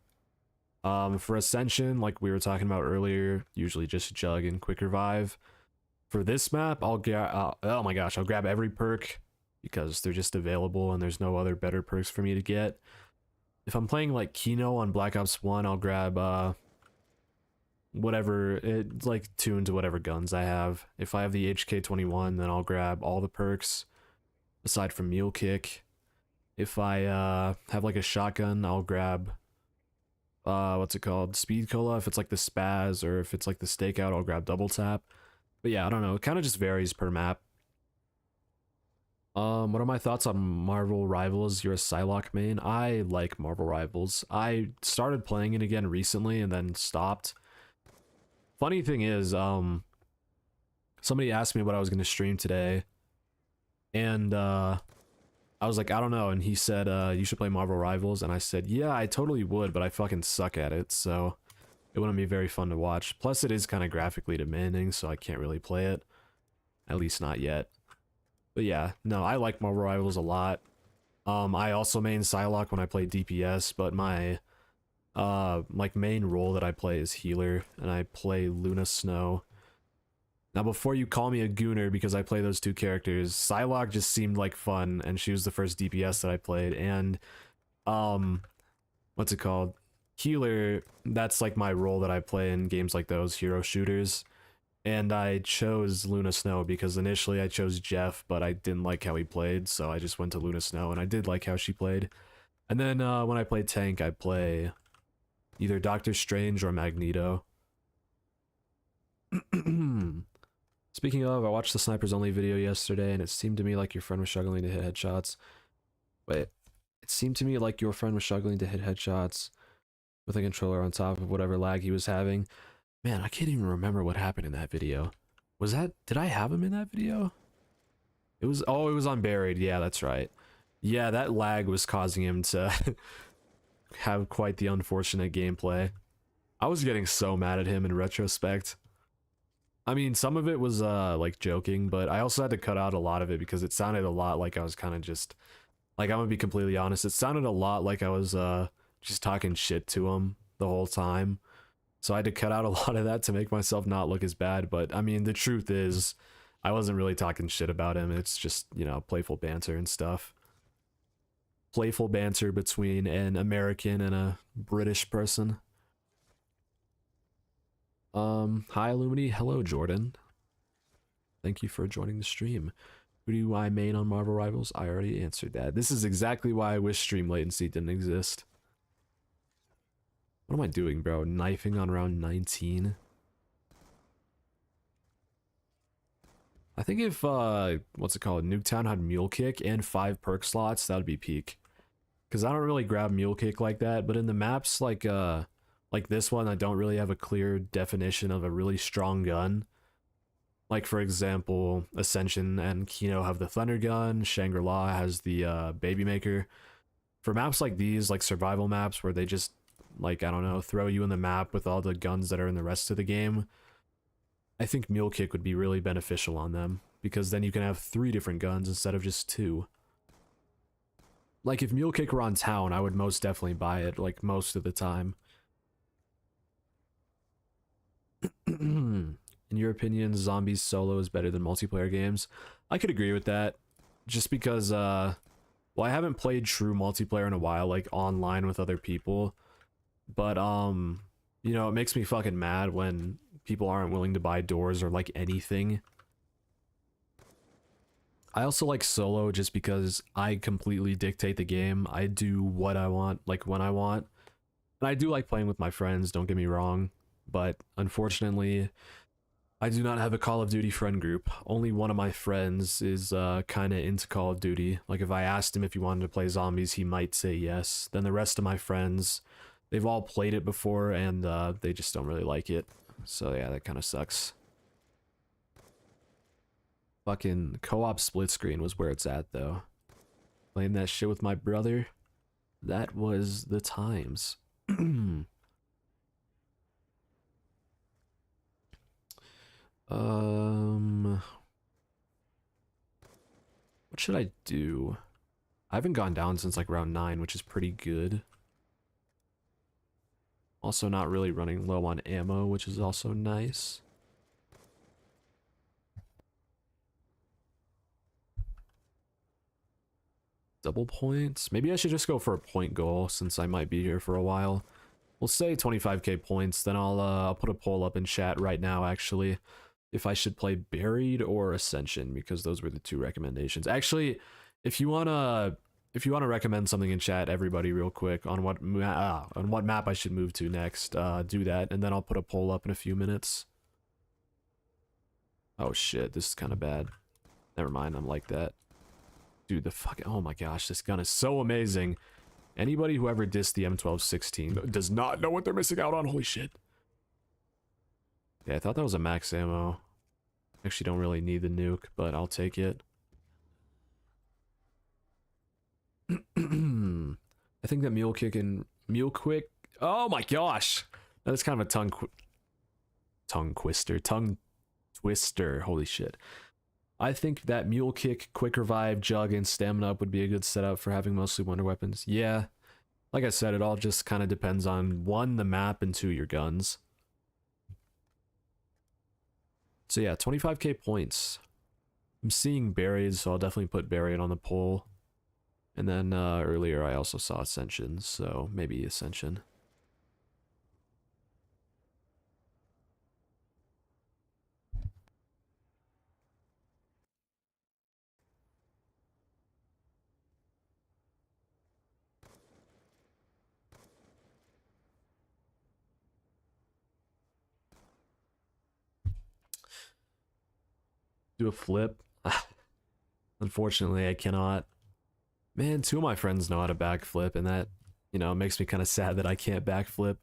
For Ascension, like we were talking about earlier, usually just Jug and Quick Revive. For this map, I'll grab... oh my gosh, I'll grab every perk because they're just available and there's no other better perks for me to get. If I'm playing like Kino on Black Ops 1, I'll grab whatever, it's like tuned to whatever guns I have. If I have the HK-21, then I'll grab all the perks aside from Mule Kick. If I have like a shotgun, I'll grab what's it called? Speed Cola if it's like the Spaz, or if it's like the Stakeout, I'll grab Double Tap. But yeah, I don't know, it kind of just varies per map. What are my thoughts on Marvel Rivals? You're a Psylocke main. I like Marvel Rivals. I started playing it again recently and then stopped. Funny thing is, somebody asked me what I was gonna stream today, and I was like, I don't know, and he said, you should play Marvel Rivals, and I said, yeah, I totally would, but I fucking suck at it, so it wouldn't be very fun to watch. Plus, it is kind of graphically demanding, so I can't really play it. At least not yet. But yeah, no, I like Marvel Rivals a lot. I also main Psylocke when I play DPS, but my like main role that I play is healer, and I play Luna Snow. Now, before you call me a gooner because I play those two characters, Psylocke just seemed like fun, and she was the first DPS that I played, and what's it called? Healer, that's like my role that I play in games like those, hero shooters. And I chose Luna Snow because initially I chose Jeff, but I didn't like how he played, so I just went to Luna Snow, and I did like how she played. And then when I play tank, I play either Doctor Strange or Magneto. Speaking Speaking of, I watched the Snipers Only video yesterday, and it seemed to me like your friend was struggling to hit headshots. Wait, it seemed to me like your friend was struggling to hit headshots with a controller on top of whatever lag he was having. Man, I can't even remember what happened in that video. Was that, did I have him in that video? It was, oh, it was on Buried. Yeah, that's right. Yeah, that lag was causing him to have quite the unfortunate gameplay. I was getting so mad at him in retrospect. I mean, some of it was like joking, but I also had to cut out a lot of it because it sounded a lot like I was kind of just like, I'm gonna be completely honest, it sounded a lot like I was just talking shit to him the whole time. So I had to cut out a lot of that to make myself not look as bad, but I mean, the truth is I wasn't really talking shit about him. It's just, you know, playful banter and stuff. Playful banter between an American and a British person. Hi Illumity, hello Jordan. Thank you for joining the stream. Who do I main on Marvel Rivals? I already answered that. This is exactly why I wish stream latency didn't exist. What am I doing, bro? Knifing on round 19? I think if, what's it called? Nuketown had Mule Kick and 5 perk slots, that would be peak. Because I don't really grab Mule Kick like that, but in the maps like this one, I don't really have a clear definition of a really strong gun. Like, for example, Ascension and Kino have the Thunder Gun, Shangri-La has the Baby Maker. For maps like these, like survival maps where they just, like, I don't know, throw you in the map with all the guns that are in the rest of the game, I think Mule Kick would be really beneficial on them, because then you can have 3 different guns instead of just 2. Like, if Mule Kick were on town, I would most definitely buy it, like, most of the time. In your opinion, Zombies solo is better than multiplayer games? I could agree with that, just because, well, I haven't played true multiplayer in a while, like, online with other people, but, you know, it makes me fucking mad when people aren't willing to buy doors or, like, anything. I also like solo just because I completely dictate the game. I do what I want, like, when I want. And I do like playing with my friends, don't get me wrong, but unfortunately, I do not have a Call of Duty friend group. Only one of my friends is kind of into Call of Duty. Like, if I asked him if he wanted to play zombies, he might say yes. Then the rest of my friends, they've all played it before, and they just don't really like it. So yeah, that kind of sucks. Fucking co-op split screen was where it's at, though. Playing that shit with my brother, that was the times. What should I do? I haven't gone down since like round 9, which is pretty good. Also not really running low on ammo, which is also nice. Double points? Maybe I should just go for a point goal since I might be here for a while. We'll say 25k points, then I'll put a poll up in chat right now, actually, if I should play Buried or Ascension, because those were the 2 recommendations. Actually, if you wanna recommend something in chat, everybody, real quick, on what map I should move to next, do that, and then I'll put a poll up in a few minutes. Oh shit, this is kind of bad. Never mind, I'm like that. Dude, the fucking, oh my gosh, this gun is so amazing. Anybody who ever dissed the M1216 does not know what they're missing out on, holy shit. Yeah, I thought that was a max ammo. Actually don't really need the nuke, but I'll take it. I think that Mule Kick and Mule Quick. Oh my gosh, that is kind of a tongue twister. Holy shit. I think that Mule Kick, Quick Revive, Jug, and Stamina Up would be a good setup for having mostly wonder weapons. Yeah, like I said, it all just kind of depends on 1, the map, and 2, your guns. So yeah, 25k points. I'm seeing Buried, so I'll definitely put Buried on the poll. And then earlier I also saw Ascension, so maybe Ascension. Do a flip? Unfortunately, I cannot. Man, two of my friends know how to backflip, and that, you know, makes me kind of sad that I can't backflip.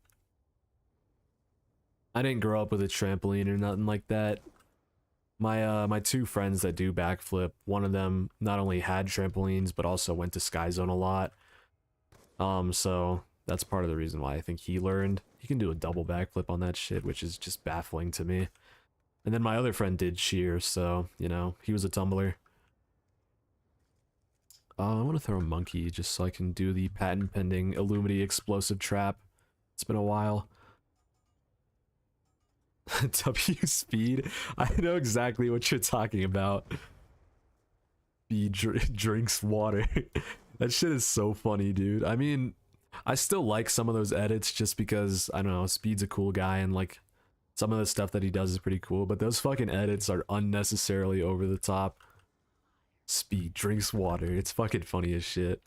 I didn't grow up with a trampoline or nothing like that. My two friends that do backflip, one of them not only had trampolines but also went to Sky Zone a lot. So that's part of the reason why I think he learned. He can do a double backflip on that shit, which is just baffling to me. And then my other friend did cheer, so, you know, he was a tumbler. I want to throw a monkey just so I can do the patent pending illumity explosive trap. It's been a while. W speed? I know exactly what you're talking about. B drinks water. That shit is so funny, dude. I mean, I still like some of those edits just because, I don't know, Speed's a cool guy and like some of the stuff that he does is pretty cool, but those fucking edits are unnecessarily over the top. Speed drinks water. It's fucking funny as shit.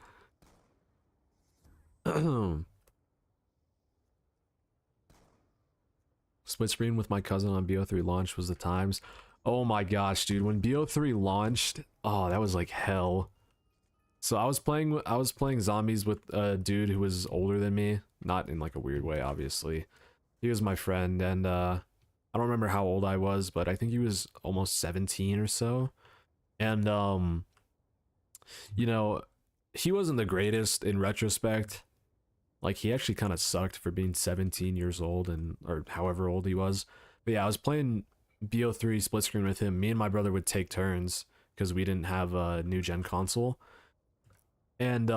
Split screen with my cousin on BO3 launch was the times. Oh my gosh, dude, when BO3 launched, oh, that was like hell. So I was playing zombies with a dude who was older than me, not in like a weird way, obviously. He was my friend, and I don't remember how old I was, but I think he was almost 17 or so. And you know, he wasn't the greatest in retrospect. Like, he actually kind of sucked for being 17 years old, and or however old he was. But yeah, I was playing BO3 split screen with him. Me and my brother would take turns because we didn't have a new gen console. And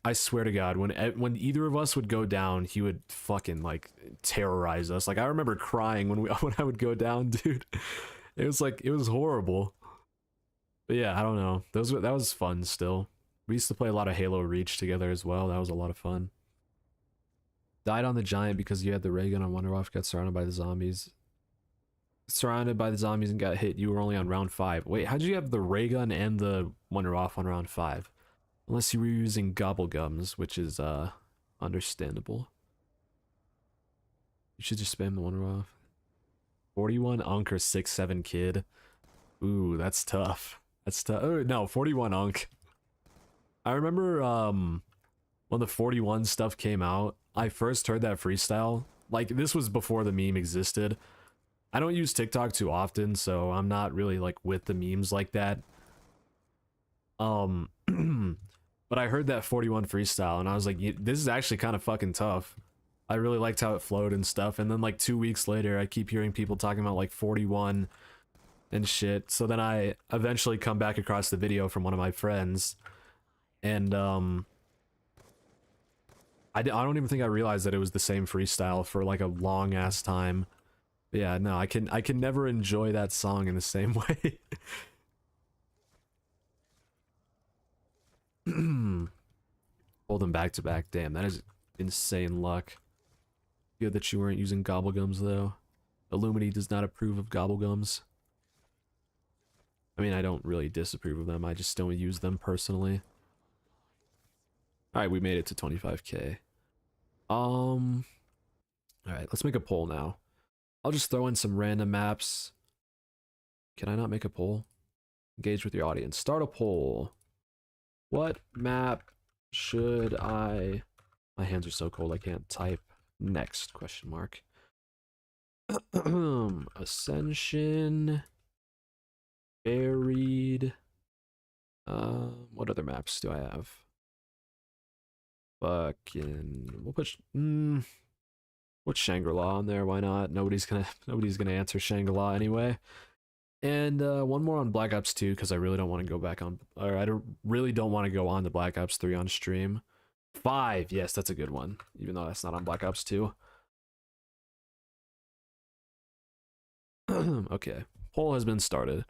I swear to God, when either of us would go down, he would fucking like terrorize us. Like, I remember crying when when I would go down, dude. It was like, it was horrible. But yeah, I don't know. That was fun still. We used to play a lot of Halo Reach together as well. That was a lot of fun. Died on the giant because you had the ray gun on Wonder Off, got surrounded by the zombies. Surrounded by the zombies and got hit. You were only on round 5. Wait, how'd you have the ray gun and the Wonder Off on round 5? Unless you were using gobblegums, which is understandable. You should just spam the Wonder Off. 41 Unk or 6-7 Kid. Ooh, that's tough. That's tough. Oh, no, 41 Unk. I remember when the 41 stuff came out, I first heard that freestyle. Like, this was before the meme existed. I don't use TikTok too often, so I'm not really like with the memes like that. But I heard that 41 freestyle and I was like, this is actually kind of fucking tough. I really liked how it flowed and stuff. And then like 2 weeks later, I keep hearing people talking about like 41 and shit. So then I eventually come back across the video from one of my friends, and I don't even think I realized that it was the same freestyle for like a long ass time. But yeah, no, I can never enjoy that song in the same way. Hold them back to back. Damn, that is insane luck. Good that you weren't using gobblegums though. Illumity does not approve of gobblegums. I mean, I don't really disapprove of them. I just don't use them personally. All right, we made it to 25k. All right, let's make a poll now. I'll just throw in some random maps. Can I not make a poll? Engage with your audience. Start a poll. What map should I... My hands are so cold I can't type. Next, question mark. Ascension. Buried. What other maps do I have? Fucking... We'll put Shangri-La on there, why not? Nobody's gonna answer Shangri-La anyway. And one more on Black Ops 2 because I really don't want to go back on, or really don't want to go on to Black Ops 3 on stream. 5, yes, that's a good one, even though that's not on Black Ops 2. Okay, poll has been started.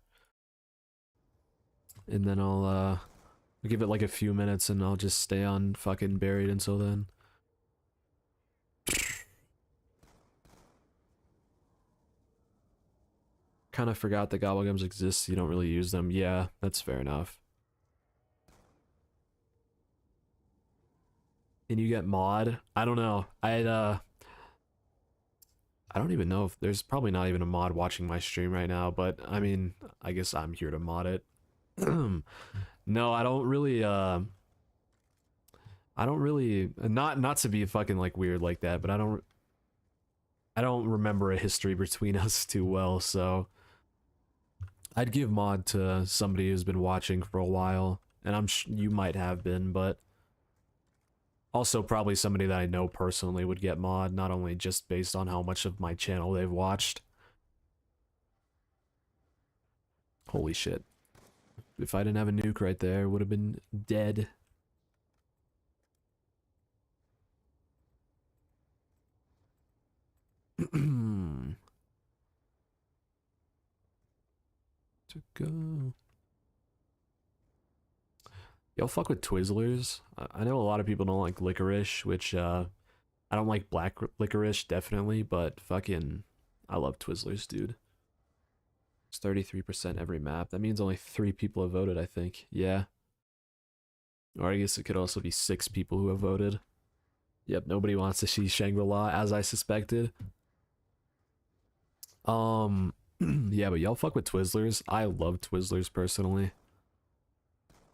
And then I'll give it like a few minutes and I'll just stay on fucking Buried until then. Kind of forgot that gobblegums exist, so you don't really use them. Yeah, that's fair enough. Can you get mod? I don't know. I don't even know if there's probably not even a mod watching my stream right now, but I mean, I guess I'm here to mod it. No, I don't really not to be fucking like weird like that, but I don't remember a history between us too well, so I'd give mod to somebody who's been watching for a while, and you might have been, but also probably somebody that I know personally would get mod, not only just based on how much of my channel they've watched. Holy shit. If I didn't have a nuke right there, it would have been dead. To go. Y'all fuck with Twizzlers? I know a lot of people don't like licorice, which I don't like black licorice, definitely, but fucking I love Twizzlers, dude. It's 33% every map. That means only 3 people have voted, I think. Yeah. Or I guess it could also be 6 people who have voted. Yep, nobody wants to see Shangri-La, as I suspected. Yeah, but y'all fuck with Twizzlers. I love Twizzlers personally.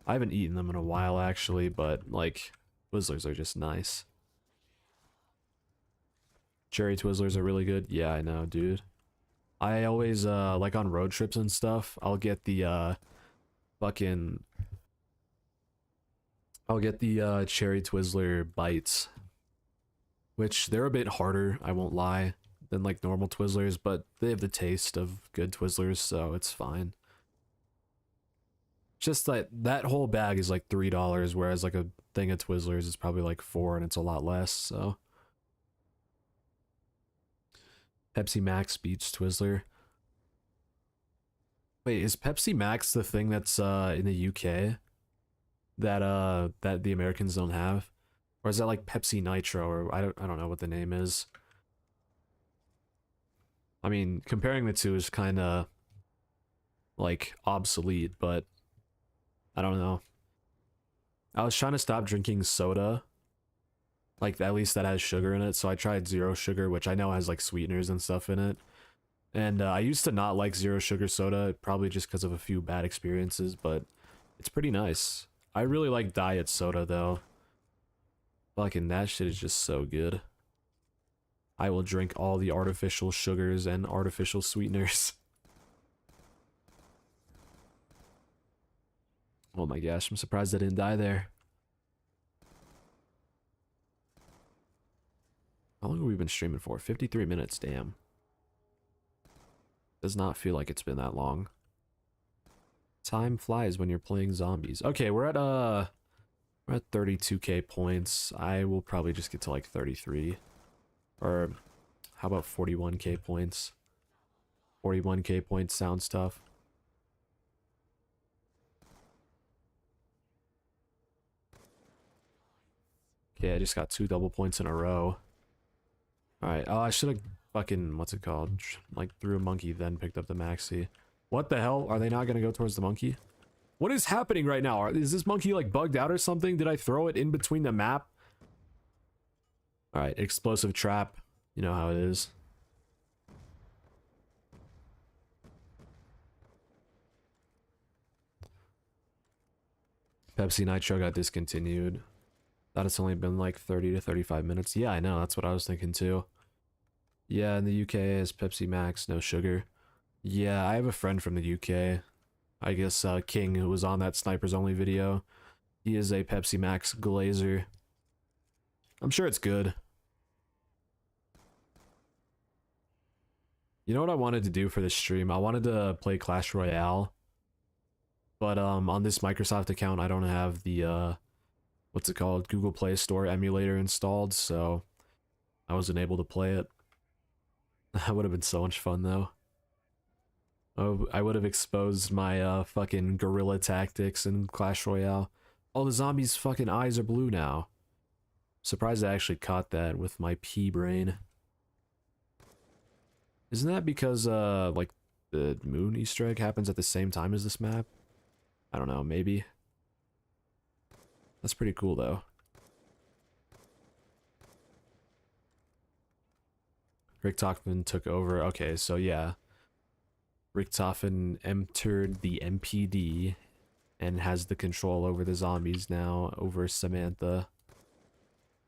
I haven't eaten them in a while actually, but like Twizzlers are just nice. Cherry Twizzlers are really good. Yeah, I know, dude. I always like on road trips and stuff, I'll get the fucking cherry Twizzler bites, which they're a bit harder, I won't lie, than like normal Twizzlers, but they have the taste of good Twizzlers, so it's fine. Just like that whole bag is like $3, whereas like a thing of Twizzlers is probably like 4 and it's a lot less, so. Pepsi Max beats Twizzler. Wait, is Pepsi Max the thing that's in the UK that the Americans don't have? Or is that like Pepsi Nitro, or I don't know what the name is. I mean, comparing the two is kind of like obsolete, but I don't know. I was trying to stop drinking soda, like at least that has sugar in it, so I tried zero sugar, which I know has like sweeteners and stuff in it. And I used to not like zero sugar soda, probably just because of a few bad experiences, but it's pretty nice. I really like diet soda though. Fucking that shit is just so good. I will drink all the artificial sugars and artificial sweeteners. Oh my gosh, I'm surprised I didn't die there. How long have we been streaming for? 53 minutes, damn. Does not feel like it's been that long. Time flies when you're playing zombies. Okay, we're at 32k points. I will probably just get to like 33. Or how about 41k points? 41k points sounds tough. Okay, I just got 2 double points in a row. Alright, oh, I should have fucking, what's it called? Like, threw a monkey, then picked up the maxi. What the hell? Are they not gonna go towards the monkey? What is happening right now? Is this monkey, like, bugged out or something? Did I throw it in between the map? Alright, explosive trap. You know how it is. Pepsi Nitro got discontinued. Thought it's only been like 30 to 35 minutes. Yeah, I know. That's what I was thinking too. Yeah, in the UK is Pepsi Max, no sugar. Yeah, I have a friend from the UK. I guess King, who was on that Snipers Only video. He is a Pepsi Max glazer. I'm sure it's good. You know what I wanted to do for this stream? I wanted to play Clash Royale. But on this Microsoft account, I don't have the what's it called? Google Play Store emulator installed, so I wasn't able to play it. That would have been so much fun though. Oh, I would have exposed my fucking guerrilla tactics in Clash Royale. Oh, the zombies' fucking eyes are blue now. Surprised I actually caught that with my pea brain. Isn't that because like the moon Easter egg happens at the same time as this map? I don't know, maybe. That's pretty cool though. Richtofen took over. Okay, so yeah. Richtofen entered the MPD and has the control over the zombies now over Samantha.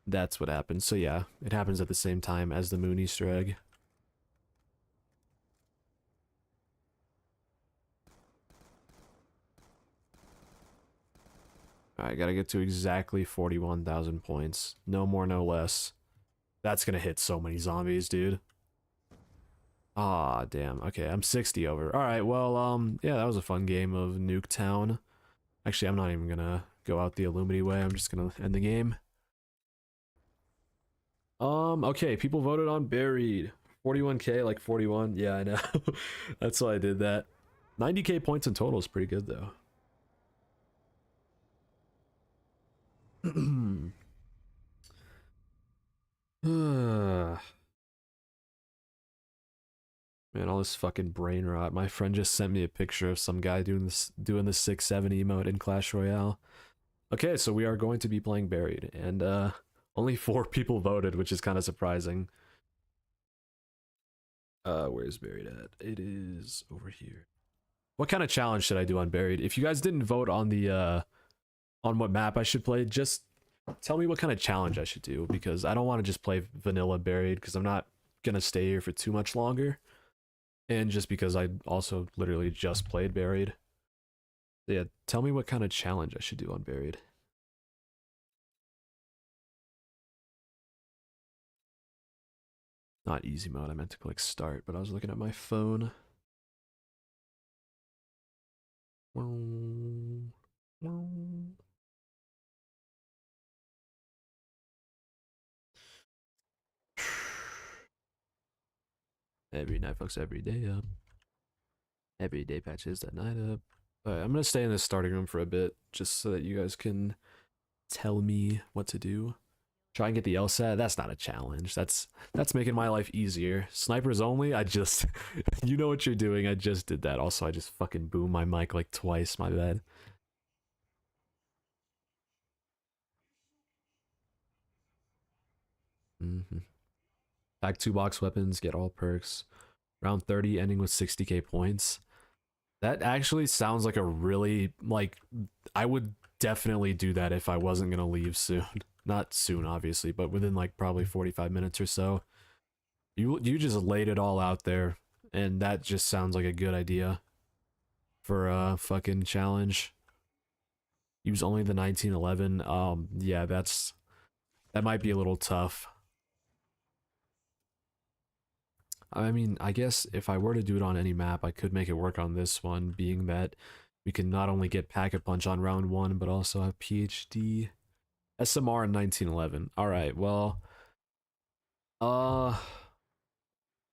That's what happened. So yeah, it happens at the same time as the Moon Easter egg. Alright, gotta get to exactly 41,000 points. No more, no less. That's gonna hit so many zombies, dude. Ah, damn. Okay, I'm 60 over. Alright, well, yeah, that was a fun game of Nuketown. Actually, I'm not even gonna go out the Illumity way. I'm just gonna end the game. Okay, people voted on Buried. 41k, like 41. Yeah, I know. That's why I did that. 90k points in total is pretty good, though. Man, all this fucking brain rot. My friend just sent me a picture of some guy doing the 6-7 emote in Clash Royale. Okay, so we are going to be playing Buried, and only 4 people voted, which is kind of surprising. Where's Buried at? It is over here. What kind of challenge should I do on Buried? If you guys didn't vote on the on what map I should play, just tell me what kind of challenge I should do, because I don't want to just play vanilla Buried, because I'm not gonna stay here for too much longer. And just because I also literally just played Buried. Yeah, tell me what kind of challenge I should do on Buried. Not easy mode, I meant to click start, but I was looking at my phone. Every night fucks every day up. Every day patches that night up. Alright, I'm gonna stay in this starting room for a bit, just so that you guys can tell me what to do. Try and get the LSAT. That's not a challenge. That's making my life easier. Snipers only. I just, you know what you're doing. I just did that. Also, I just fucking boomed my mic like twice. My bad. Pack 2 box weapons. Get all perks. Round 30, ending with 60k points. That actually sounds like a really, like, I would definitely do that if I wasn't gonna leave soon. Not soon, obviously, but within like probably 45 minutes or so. You just laid it all out there, and that just sounds like a good idea for a fucking challenge. Use only the 1911. Yeah, that might be a little tough. I mean, I guess if I were to do it on any map, I could make it work on this one, being that we can not only get Pack-a Punch on round 1, but also have PhD. SMR in 1911. Alright, well...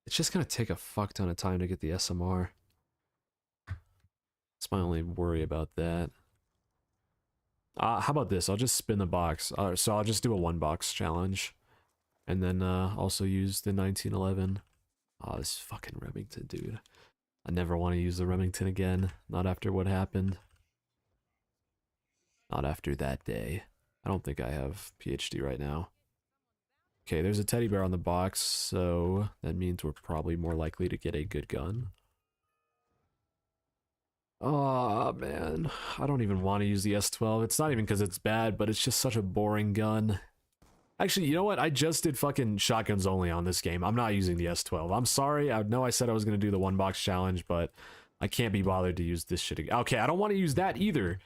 It's just gonna take a fuck ton of time to get the SMR. That's my only worry about that. How about this? I'll just spin the box. So I'll just do a 1-box challenge. And then also use the 1911. Oh, this fucking Remington, dude. I never want to use the Remington again. Not after what happened. Not after that day. I don't think I have PhD right now. Okay, there's a teddy bear on the box, so that means we're probably more likely to get a good gun. Oh, man. I don't even want to use the S12. It's not even because it's bad, but it's just such a boring gun. Actually, you know what? I just did fucking shotguns only on this game. I'm not using the S12. I'm sorry. I know I said I was going to do the 1-box challenge, but I can't be bothered to use this shit again. Okay, I don't want to use that either.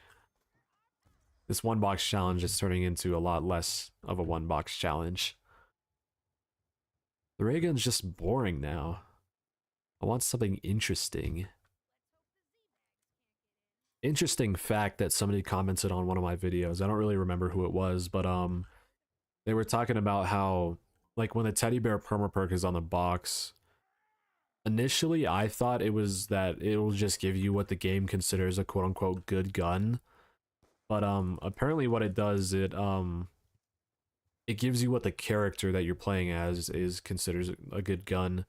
This 1-box challenge is turning into a lot less of a 1-box challenge. The ray gun's just boring now. I want something interesting. Interesting fact that somebody commented on one of my videos. I don't really remember who it was, but they were talking about how, like, when the teddy bear perma perk is on the box, initially I thought it was that it will just give you what the game considers a quote-unquote good gun, but apparently what it does, it gives you what the character that you're playing as is considers a good gun.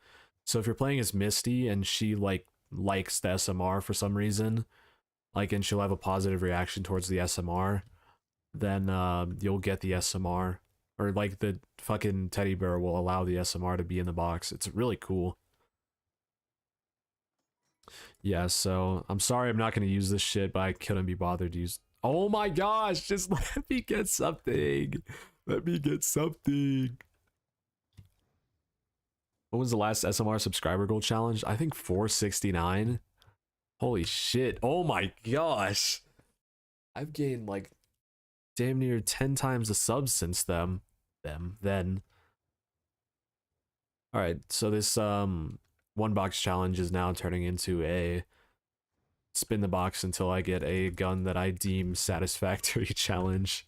So if you're playing as Misty and she like likes the SMR for some reason, like, and she'll have a positive reaction towards the SMR, then you'll get the SMR, or like the fucking teddy bear will allow the SMR to be in the box. It's really cool. Yeah, so I'm sorry I'm not going to use this shit, but I couldn't be bothered to use. Oh my gosh, just let me get something. Let me get something. What was the last SMR subscriber goal challenge? I think 469. Holy shit. Oh my gosh. I've gained like damn near 10 times the subs since then. All right, so this one box challenge is now turning into a spin the box until I get a gun that I deem satisfactory challenge.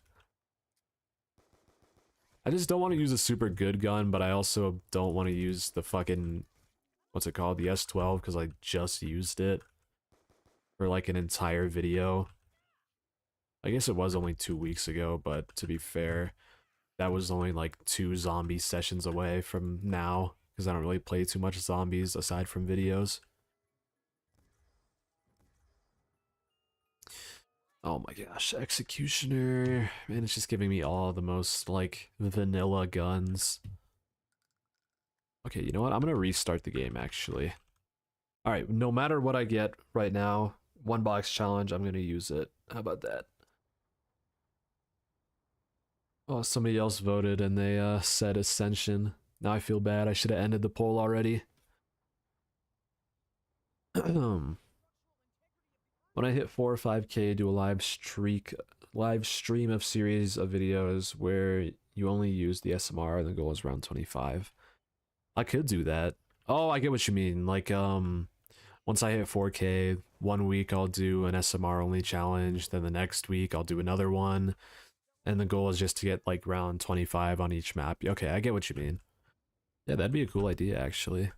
I just don't want to use a super good gun, but I also don't want to use the fucking, what's it called, the S12, because I just used it for like an entire video. I guess it was only 2 weeks ago, but to be fair, that was only like 2 zombie sessions away from now, because I don't really play too much zombies aside from videos. Oh my gosh, Executioner. Man, it's just giving me all the most, like, vanilla guns. Okay, you know what? I'm gonna restart the game, actually. Alright, no matter what I get right now, one box challenge, I'm gonna use it. How about that? Oh, somebody else voted and they said Ascension. Now I feel bad. I should have ended the poll already. When I hit 4 or 5K, do a live stream of series of videos where you only use the SMR and the goal is around 25. I could do that. Oh, I get what you mean. Like, once I hit 4K, 1 week I'll do an SMR only challenge, then the next week I'll do another one, and the goal is just to get like round 25 on each map. Okay, I get what you mean. Yeah, that'd be a cool idea, actually.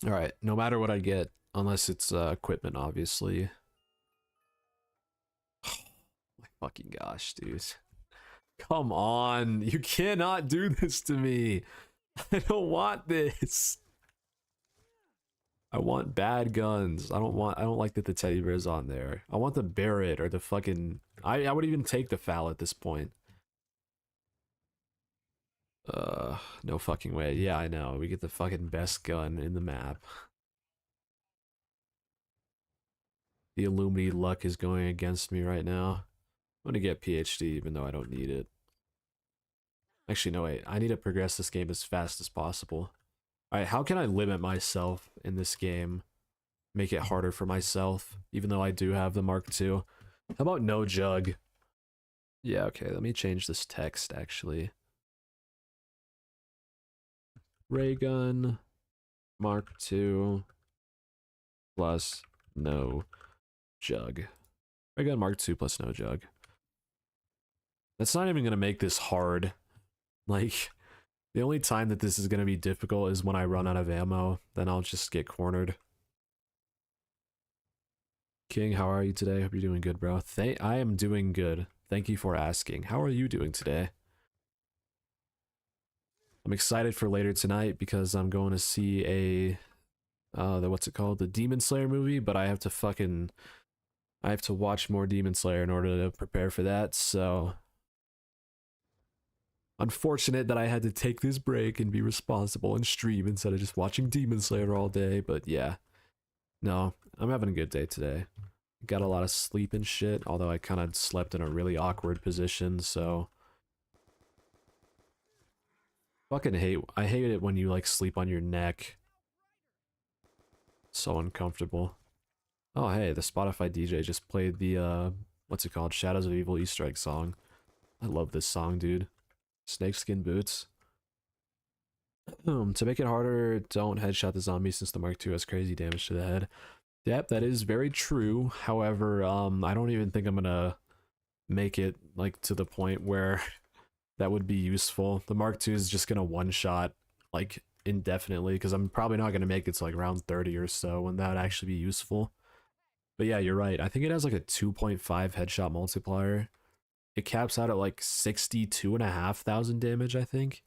Alright, no matter what I get, unless it's equipment, obviously. My fucking gosh, dude. Come on, you cannot do this to me. I don't want this. I want bad guns. I don't like that the teddy bear's on there. I want the Barrett or the fucking I would even take the FAL at this point. No fucking way. Yeah, I know. We get the fucking best gun in the map. The Illumity luck is going against me right now. I'm gonna get PhD even though I don't need it. Actually, no wait. I need to progress this game as fast as possible. Alright, how can I limit myself in this game? Make it harder for myself, even though I do have the Mark II. How about no jug? Yeah, okay, let me change this text, actually. Ray gun, Mark II, plus no jug. Ray gun, Mark II, plus no jug. That's not even gonna make this hard. Like, the only time that this is gonna be difficult is when I run out of ammo, then I'll just get cornered. King, how are you today? Hope you're doing good, bro. I am doing good. Thank you for asking. How are you doing today? I'm excited for later tonight because I'm going to see what's it called? The Demon Slayer movie, but I have to watch more Demon Slayer in order to prepare for that, so unfortunate that I had to take this break and be responsible and stream instead of just watching Demon Slayer all day, but yeah. No, I'm having a good day today. Got a lot of sleep and shit, although I kind of slept in a really awkward position, so I hate it when you like sleep on your neck. So uncomfortable. Oh hey, the Spotify DJ just played the what's it called? Shadows of Evil Easter egg song. I love this song, dude. Snakeskin boots. To make it harder, don't headshot the zombie since the Mark II has crazy damage to the head. Yep, that is very true. However, I don't even think I'm gonna make it like to the point where that would be useful. The Mark II is just gonna one-shot like indefinitely because I'm probably not gonna make it to like round 30 or so when that would actually be useful. But yeah, you're right. I think it has like a 2.5 headshot multiplier. It caps out at like 62,500 damage, I think.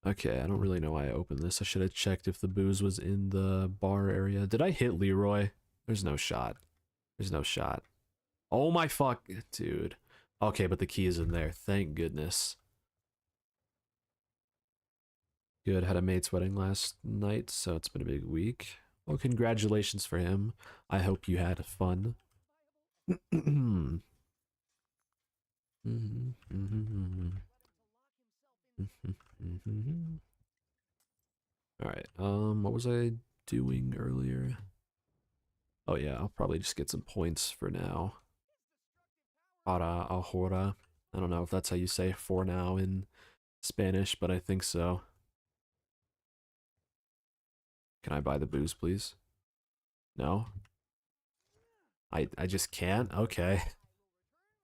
Okay, I don't really know why I opened this. I should have checked if the booze was in the bar area. Did I hit Leroy? There's no shot. There's no shot. Oh my fuck, dude. Okay, but the key is in there. Thank goodness. Good. Had a mate's wedding last night, so it's been a big week. Well, congratulations for him. I hope you had fun. All right. What was I doing earlier? Oh yeah, I'll probably just get some points for now. Para ahora. I don't know if that's how you say for now in Spanish, but I think so. Can I buy the booze, please? No? I just can't? Okay.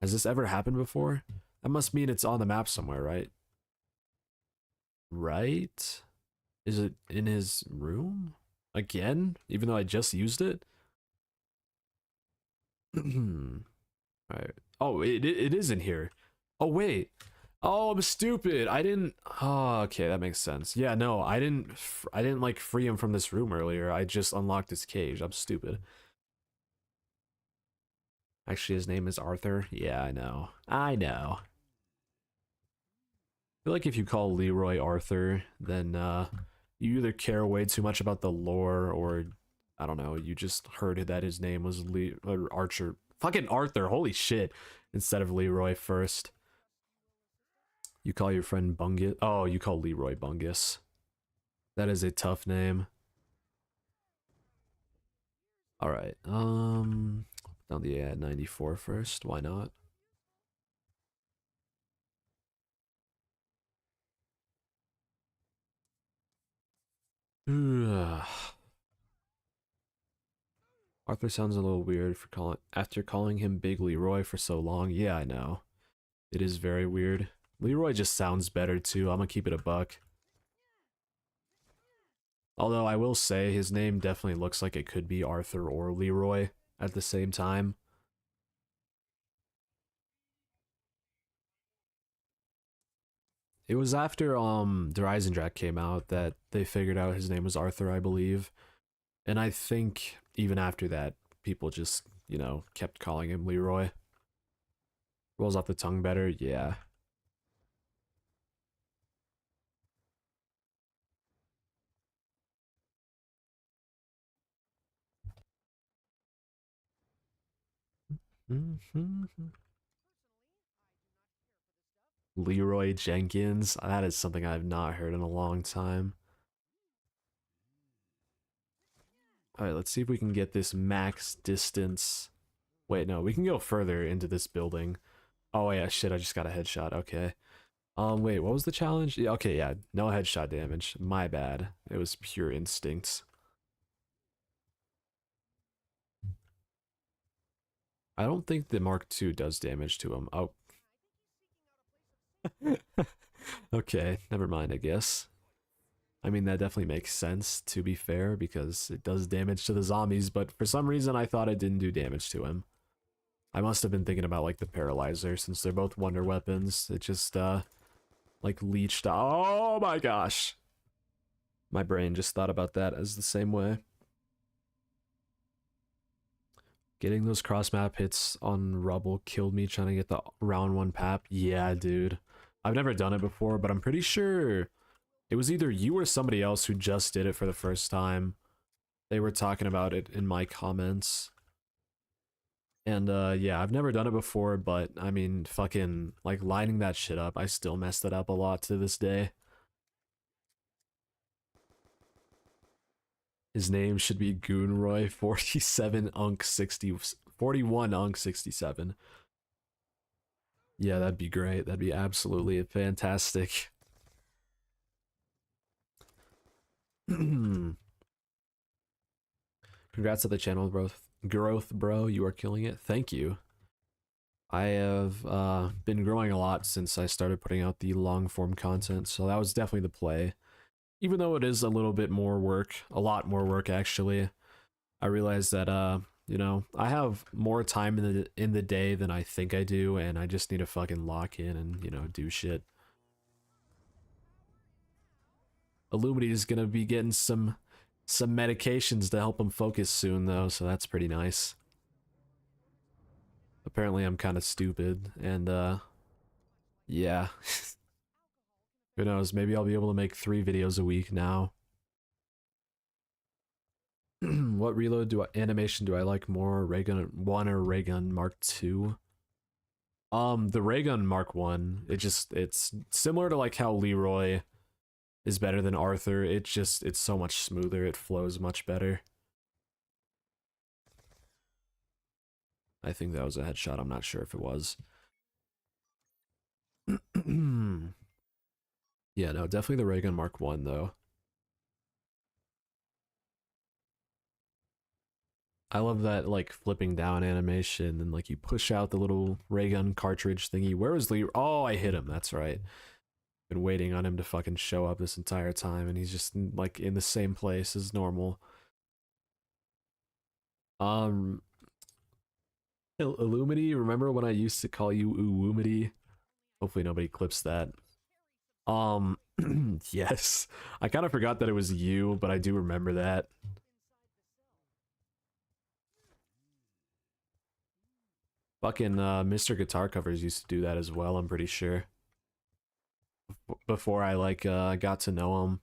Has this ever happened before? That must mean it's on the map somewhere, right? Right? Is it in his room? Again? Even though I just used it? Alright. Oh, it is in here. Oh, wait. Oh, I'm stupid. I didn't... Oh, okay, that makes sense. Yeah, no, I didn't, like, free him from this room earlier. I just unlocked his cage. I'm stupid. Actually, his name is Arthur. Yeah, I know. I know. I feel like if you call Leroy Arthur, then you either care way too much about the lore or I don't know, you just heard that his name was Archer. Fucking Arthur, holy shit. Instead of Leroy first. You call your friend Bungus. Oh, you call Leroy Bungus. That is a tough name. Alright, down the 94 first, why not? Arthur sounds a little weird for after calling him Big Leroy for so long. Yeah, I know. It is very weird. Leroy just sounds better too. I'm gonna keep it a buck. Although I will say his name definitely looks like it could be Arthur or Leroy at the same time. It was after the Eisendrach came out that they figured out his name was Arthur, I believe. And I think even after that, people just, you know, kept calling him Leroy. Rolls off the tongue better, yeah. Leroy Jenkins. That is something I've not heard in a long time. Alright, let's see if we can get this max distance. Wait, no, we can go further into this building. Oh yeah, shit, I just got a headshot, okay. Wait, what was the challenge? Yeah, okay, yeah, no headshot damage. My bad. It was pure instincts. I don't think the Mark II does damage to him. Oh. Okay, never mind, I guess. I mean, that definitely makes sense, to be fair, because it does damage to the zombies, but for some reason I thought it didn't do damage to him. I must have been thinking about, like, the paralyzer, since they're both wonder weapons. It just, like, leached. Oh my gosh! My brain just thought about that as the same way. Getting those cross-map hits on rubble killed me trying to get the round 1 pap. Yeah, dude. I've never done it before, but I'm pretty sure it was either you or somebody else who just did it for the first time. They were talking about it in my comments. And yeah, I've never done it before, but I mean, fucking, like, lining that shit up, I still messed it up a lot to this day. His name should be Goonroy 47 Unk 60 41 Unk 67. Yeah, that'd be great. That'd be absolutely fantastic. Congrats to the channel growth, bro. You are killing it. Thank you. I have been growing a lot since I started putting out the long form content, so that was definitely the play. Even though it is a little bit more work, a lot more work actually, I realized that you know, I have more time in the day than I think I do, and I just need to fucking lock in and, you know, do shit. Illumity is gonna be getting some some medications to help him focus soon, though, so that's pretty nice. Apparently, I'm kind of stupid, and yeah. Who knows? Maybe I'll be able to make 3 videos a week now. What reload animation do I like more? Raygun 1 or Raygun Mark 2? The Raygun Mark 1, it's similar to like how Leroy is better than Arthur. It's so much smoother. It flows much better. I think that was a headshot. I'm not sure if it was. Yeah, no, definitely the Raygun Mark 1 though. I love that like flipping down animation and like you push out the little ray gun cartridge thingy. Where was Lee? Oh, I hit him. That's right. Been waiting on him to fucking show up this entire time, and he's just like in the same place as normal. Um, illumity. Remember when I used to call you Uwumity? Hopefully nobody clips that. Yes. I kind of forgot that it was you, but I do remember that. Fucking Mr. Guitar Covers used to do that as well, I'm pretty sure. Before I like got to know him.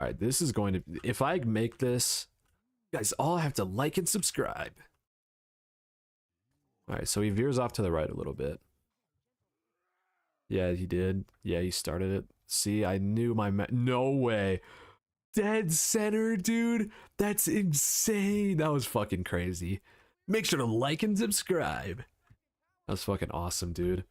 Alright, this is going to if I make this, you guys all have to like and subscribe. Alright, so he veers off to the right a little bit. Yeah, he did. Yeah, he started it. See, I knew my no way. Dead center, dude. That's insane. That was fucking crazy. Make sure to like and subscribe. That was fucking awesome, dude.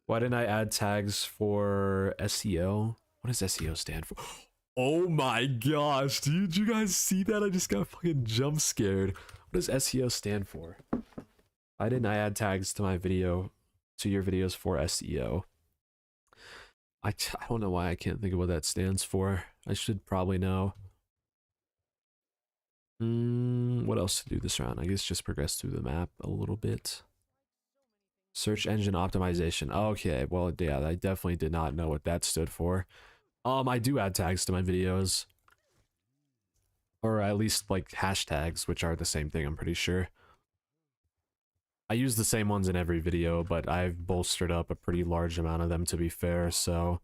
Why didn't I add tags for SEO? What does SEO stand for? Oh my gosh, dude. Did you guys see that? I just got fucking jump scared. What does SEO stand for? Why didn't I add tags to my video, to your videos for SEO? I don't know why I can't think of what that stands for. I should probably know. What else to do this round? I guess just progress through the map a little bit. Search engine optimization. Okay, well, yeah, I definitely did not know what that stood for. I do add tags to my videos. Or at least, like, hashtags, which are the same thing, I'm pretty sure. I use the same ones in every video, but I've bolstered up a pretty large amount of them, to be fair, so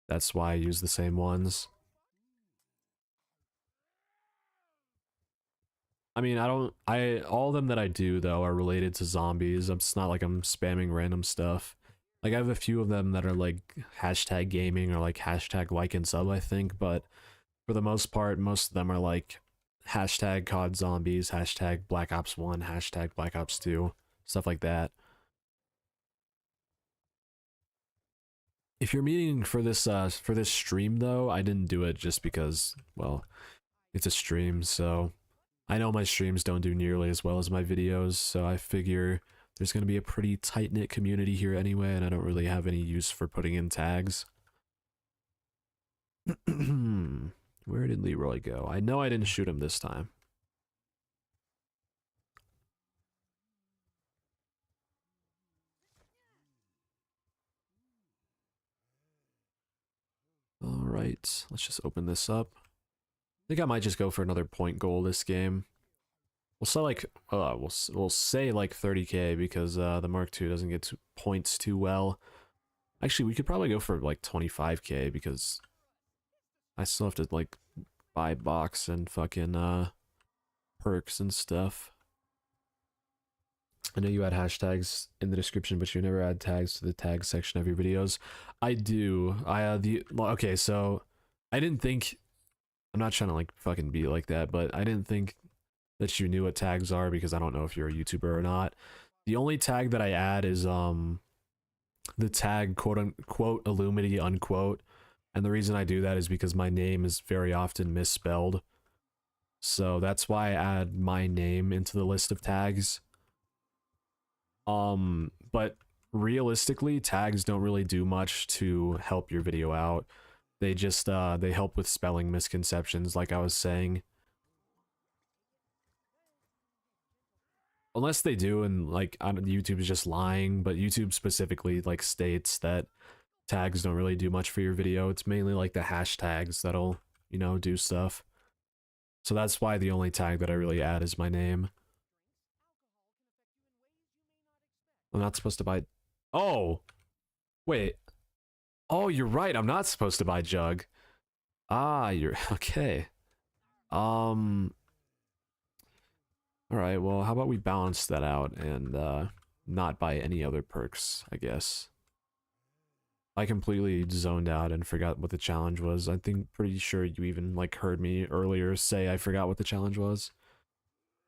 that's why I use the same ones. I mean, all of them that I do, though, are related to zombies. It's not like I'm spamming random stuff. Like, I have a few of them that are, like, hashtag gaming or, like, hashtag like and sub, I think, but for the most part, most of them are, like, hashtag COD Zombies, hashtag Black Ops 1, hashtag Black Ops 2, stuff like that. If you're meaning for this stream, though, I didn't do it just because, well, it's a stream, so I know my streams don't do nearly as well as my videos, so I figure there's going to be a pretty tight-knit community here anyway, and I don't really have any use for putting in tags. Where did Leroy go? I know I didn't shoot him this time. Alright, let's just open this up. I think I might just go for another point goal this game. We'll say like we'll say like 30k because the Mark II doesn't get points too well. Actually, we could probably go for like 25k because I still have to like buy box and fucking perks and stuff. I know you add hashtags in the description, but you never add tags to the tag section of your videos. I do. Okay, so I didn't think, I'm not trying to like fucking be like that, but I didn't think that you knew what tags are because I don't know if you're a YouTuber or not. The only tag that I add is the tag quote unquote illumity unquote, and the reason I do that is because my name is very often misspelled, so that's why I add my name into the list of tags. But realistically, tags don't really do much to help your video out. They just they help with spelling misconceptions, like I was saying. Unless they do, and like YouTube is just lying, but YouTube specifically like states that tags don't really do much for your video. It's mainly like the hashtags that'll, you know, do stuff. So that's why the only tag that I really add is my name. I'm not supposed to buy... Oh! Wait. Oh, you're right. I'm not supposed to buy Jug. Ah, you're... Okay. Alright, well, how about we balance that out and, not buy any other perks, I guess. I completely zoned out and forgot what the challenge was. I think pretty sure you even, like, heard me earlier say I forgot what the challenge was.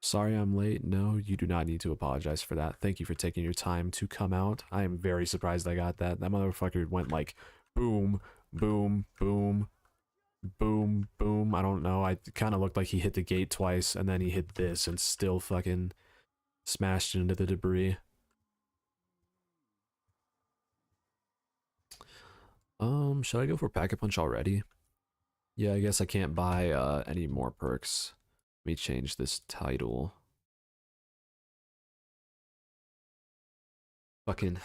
Sorry I'm late. No, you do not need to apologize for that. Thank you for taking your time to come out. I am very surprised I got that. That motherfucker went like, boom, boom, boom, boom, boom. I don't know. I kind of looked like he hit the gate twice, and then he hit this and still fucking smashed into the debris. Should I go for Pack-a-Punch already? Yeah, I guess I can't buy any more perks. Let me change this title. Fucking,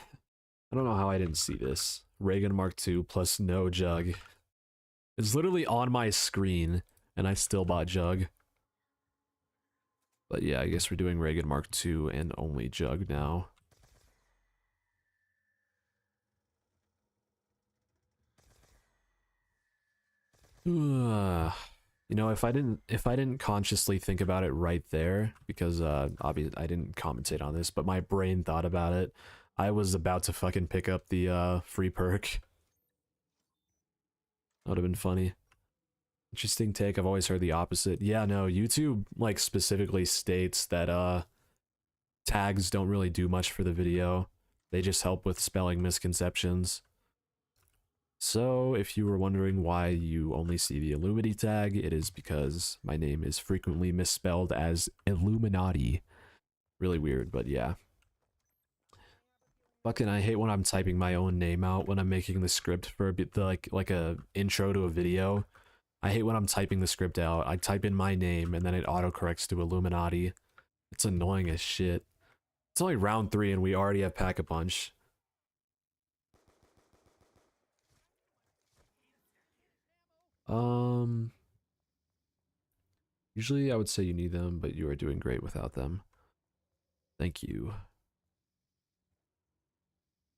I don't know how I didn't see this. Reagan Mark II plus no Jug. It's literally on my screen, and I still bought Jug. But yeah, I guess we're doing Reagan Mark II and only Jug now. You know, if I didn't consciously think about it right there, because obviously I didn't commentate on this, but my brain thought about it, I was about to fucking pick up the free perk. That would have been funny. Interesting take. I've always heard the opposite. Yeah, no, YouTube like specifically states that tags don't really do much for the video. They just help with spelling misconceptions. So, if you were wondering why you only see the Illumity tag, it is because my name is frequently misspelled as Illuminati. Really weird, but yeah. Fucking, I hate when I'm typing my own name out when I'm making the script for a bit, like a intro to a video. I hate when I'm typing the script out. I type in my name and then it autocorrects to Illuminati. It's annoying as shit. It's only round 3 and we already have Pack-a-Punch. Usually I would say you need them, but you are doing great without them. Thank you.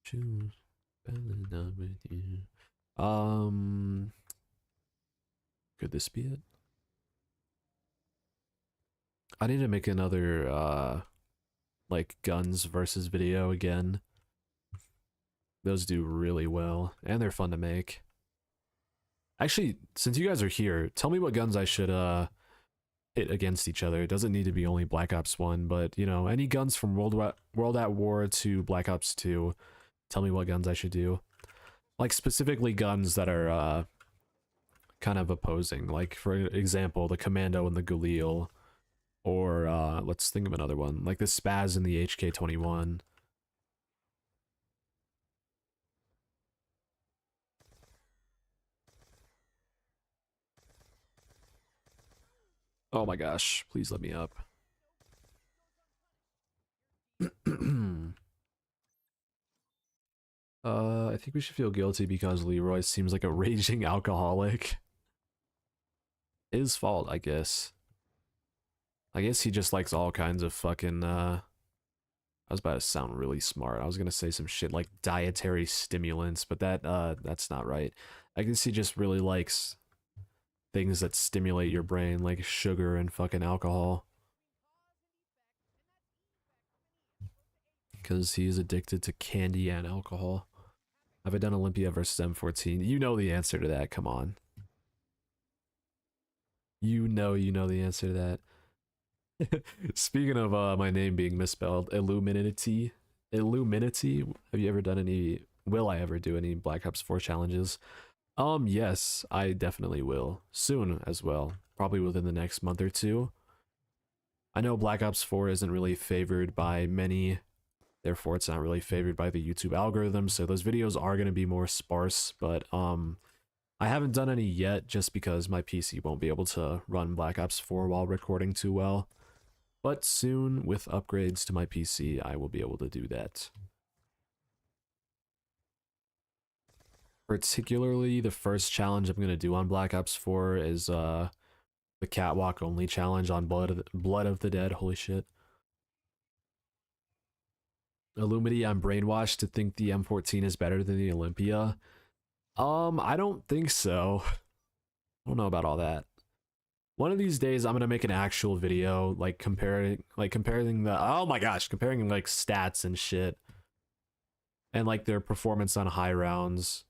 Choose with you. Could this be it? I need to make another like guns versus video again. Those do really well, and they're fun to make. Actually, since you guys are here, tell me what guns I should hit against each other. It doesn't need to be only Black Ops 1, but you know, any guns from World at War to Black Ops 2, tell me what guns I should do. Like specifically guns that are kind of opposing. Like for example, the Commando and the Galil. Or let's think of another one, like the Spaz and the HK-21. Oh my gosh, please let me up. I think we should feel guilty because Leroy seems like a raging alcoholic. His fault, I guess. I guess he just likes all kinds of fucking, I was about to sound really smart. I was gonna say some shit like dietary stimulants, but that's not right. I guess he just really likes things that stimulate your brain, like sugar and fucking alcohol. Because he's addicted to candy and alcohol. Have I done Olympia versus M14? You know the answer to that, come on. You know the answer to that. Speaking of my name being misspelled, Illuminati. Illuminati? Have you ever done any... Will I ever do any Black Ops 4 challenges? Yes, I definitely will. Soon as well. Probably within the next month or two. I know Black Ops 4 isn't really favored by many, therefore it's not really favored by the YouTube algorithm, so those videos are going to be more sparse, but I haven't done any yet just because my PC won't be able to run Black Ops 4 while recording too well. But soon, with upgrades to my PC, I will be able to do that. Particularly the first challenge I'm going to do on Black Ops 4 is the catwalk only challenge on Blood of the Dead. Holy shit. Illumity, I'm brainwashed to think the M14 is better than the Olympia. I don't think so. I don't know about all that. One of these days I'm gonna make an actual video comparing the oh my gosh, comparing like stats and shit and like their performance on high rounds.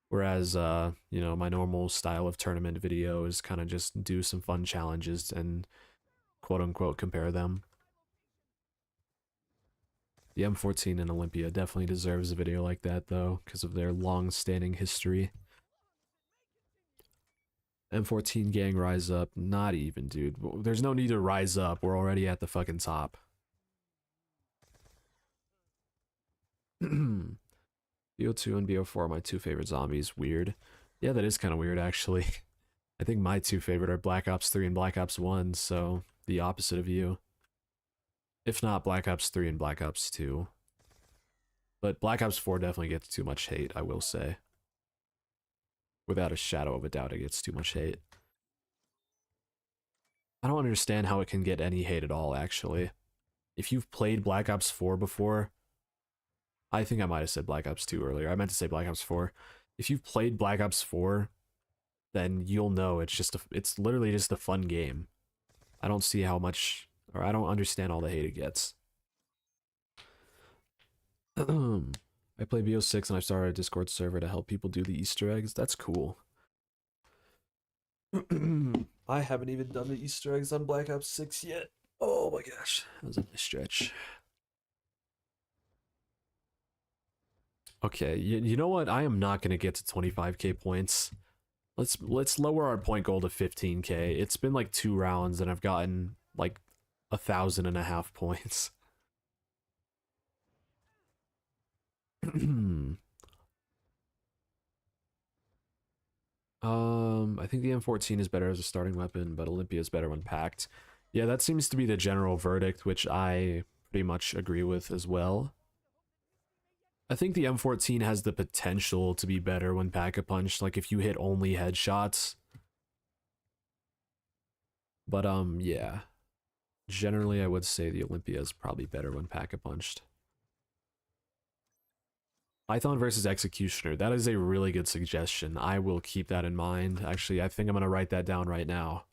Whereas you know, my normal style of tournament video is kind of just do some fun challenges and quote unquote compare them. The M14 and Olympia definitely deserves a video like that though, because of their long-standing history. M14 gang rise up. Not even, dude. There's no need to rise up. We're already at the fucking top. BO2 and BO4 are my two favorite zombies. Weird. Yeah, that is kind of weird, actually. I think my two favorite are Black Ops 3 and Black Ops 1, so the opposite of you. If not, Black Ops 3 and Black Ops 2. But Black Ops 4 definitely gets too much hate, I will say. Without a shadow of a doubt, it gets too much hate. I don't understand how it can get any hate at all, actually. If you've played Black Ops 4 before, I think I might have said Black Ops 2 earlier. I meant to say Black Ops 4. If you've played Black Ops 4, then you'll know it's literally just a fun game. I don't see how much, or I don't understand all the hate it gets. I play BO6 and I started a Discord server to help people do the Easter eggs. That's cool. I haven't even done the Easter eggs on Black Ops 6 yet. Oh my gosh, that was a nice stretch. Okay, you know what? I am not gonna get to 25k points. Let's lower our point goal to 15k. It's been like 2 rounds and I've gotten like 1,500 points. I think the M14 is better as a starting weapon, but Olympia is better when packed. Yeah, that seems to be the general verdict, which I pretty much agree with as well. I think the M14 has the potential to be better when pack-a-punch, like if you hit only headshots. But yeah. Generally I would say the Olympia is probably better when pack-a-punched. Python versus Executioner. That is a really good suggestion. I will keep that in mind. Actually, I think I'm gonna write that down right now.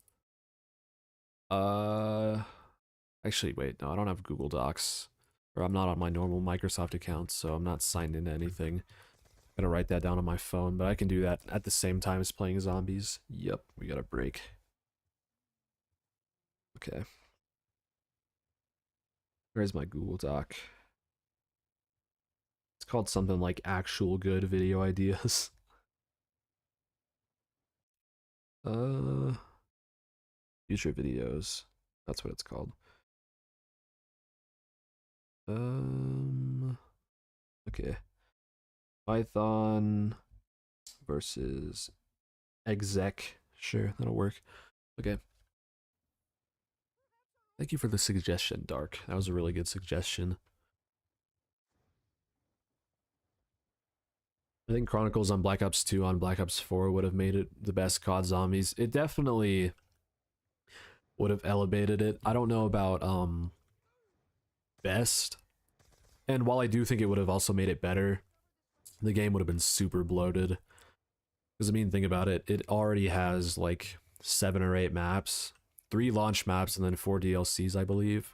Actually, wait, no, I don't have Google Docs. Or I'm not on my normal Microsoft account, so I'm not signed into anything. I'm gonna write that down on my phone, but I can do that at the same time as playing zombies. Yep, we got a break. Okay. Where's my Google Doc? It's called something like Actual Good Video Ideas. Future videos. That's what it's called. Okay. Python versus exec. Sure, that'll work. Okay. Thank you for the suggestion, Dark. That was a really good suggestion. I think Chronicles on Black Ops 2 on Black Ops 4 would have made it the best COD zombies. It definitely would have elevated it. I don't know about best. And while I do think it would have also made it better, the game would have been super bloated. Because I mean, think about it. It already has like 7 or 8 maps, 3 launch maps, and then 4 DLCs, I believe.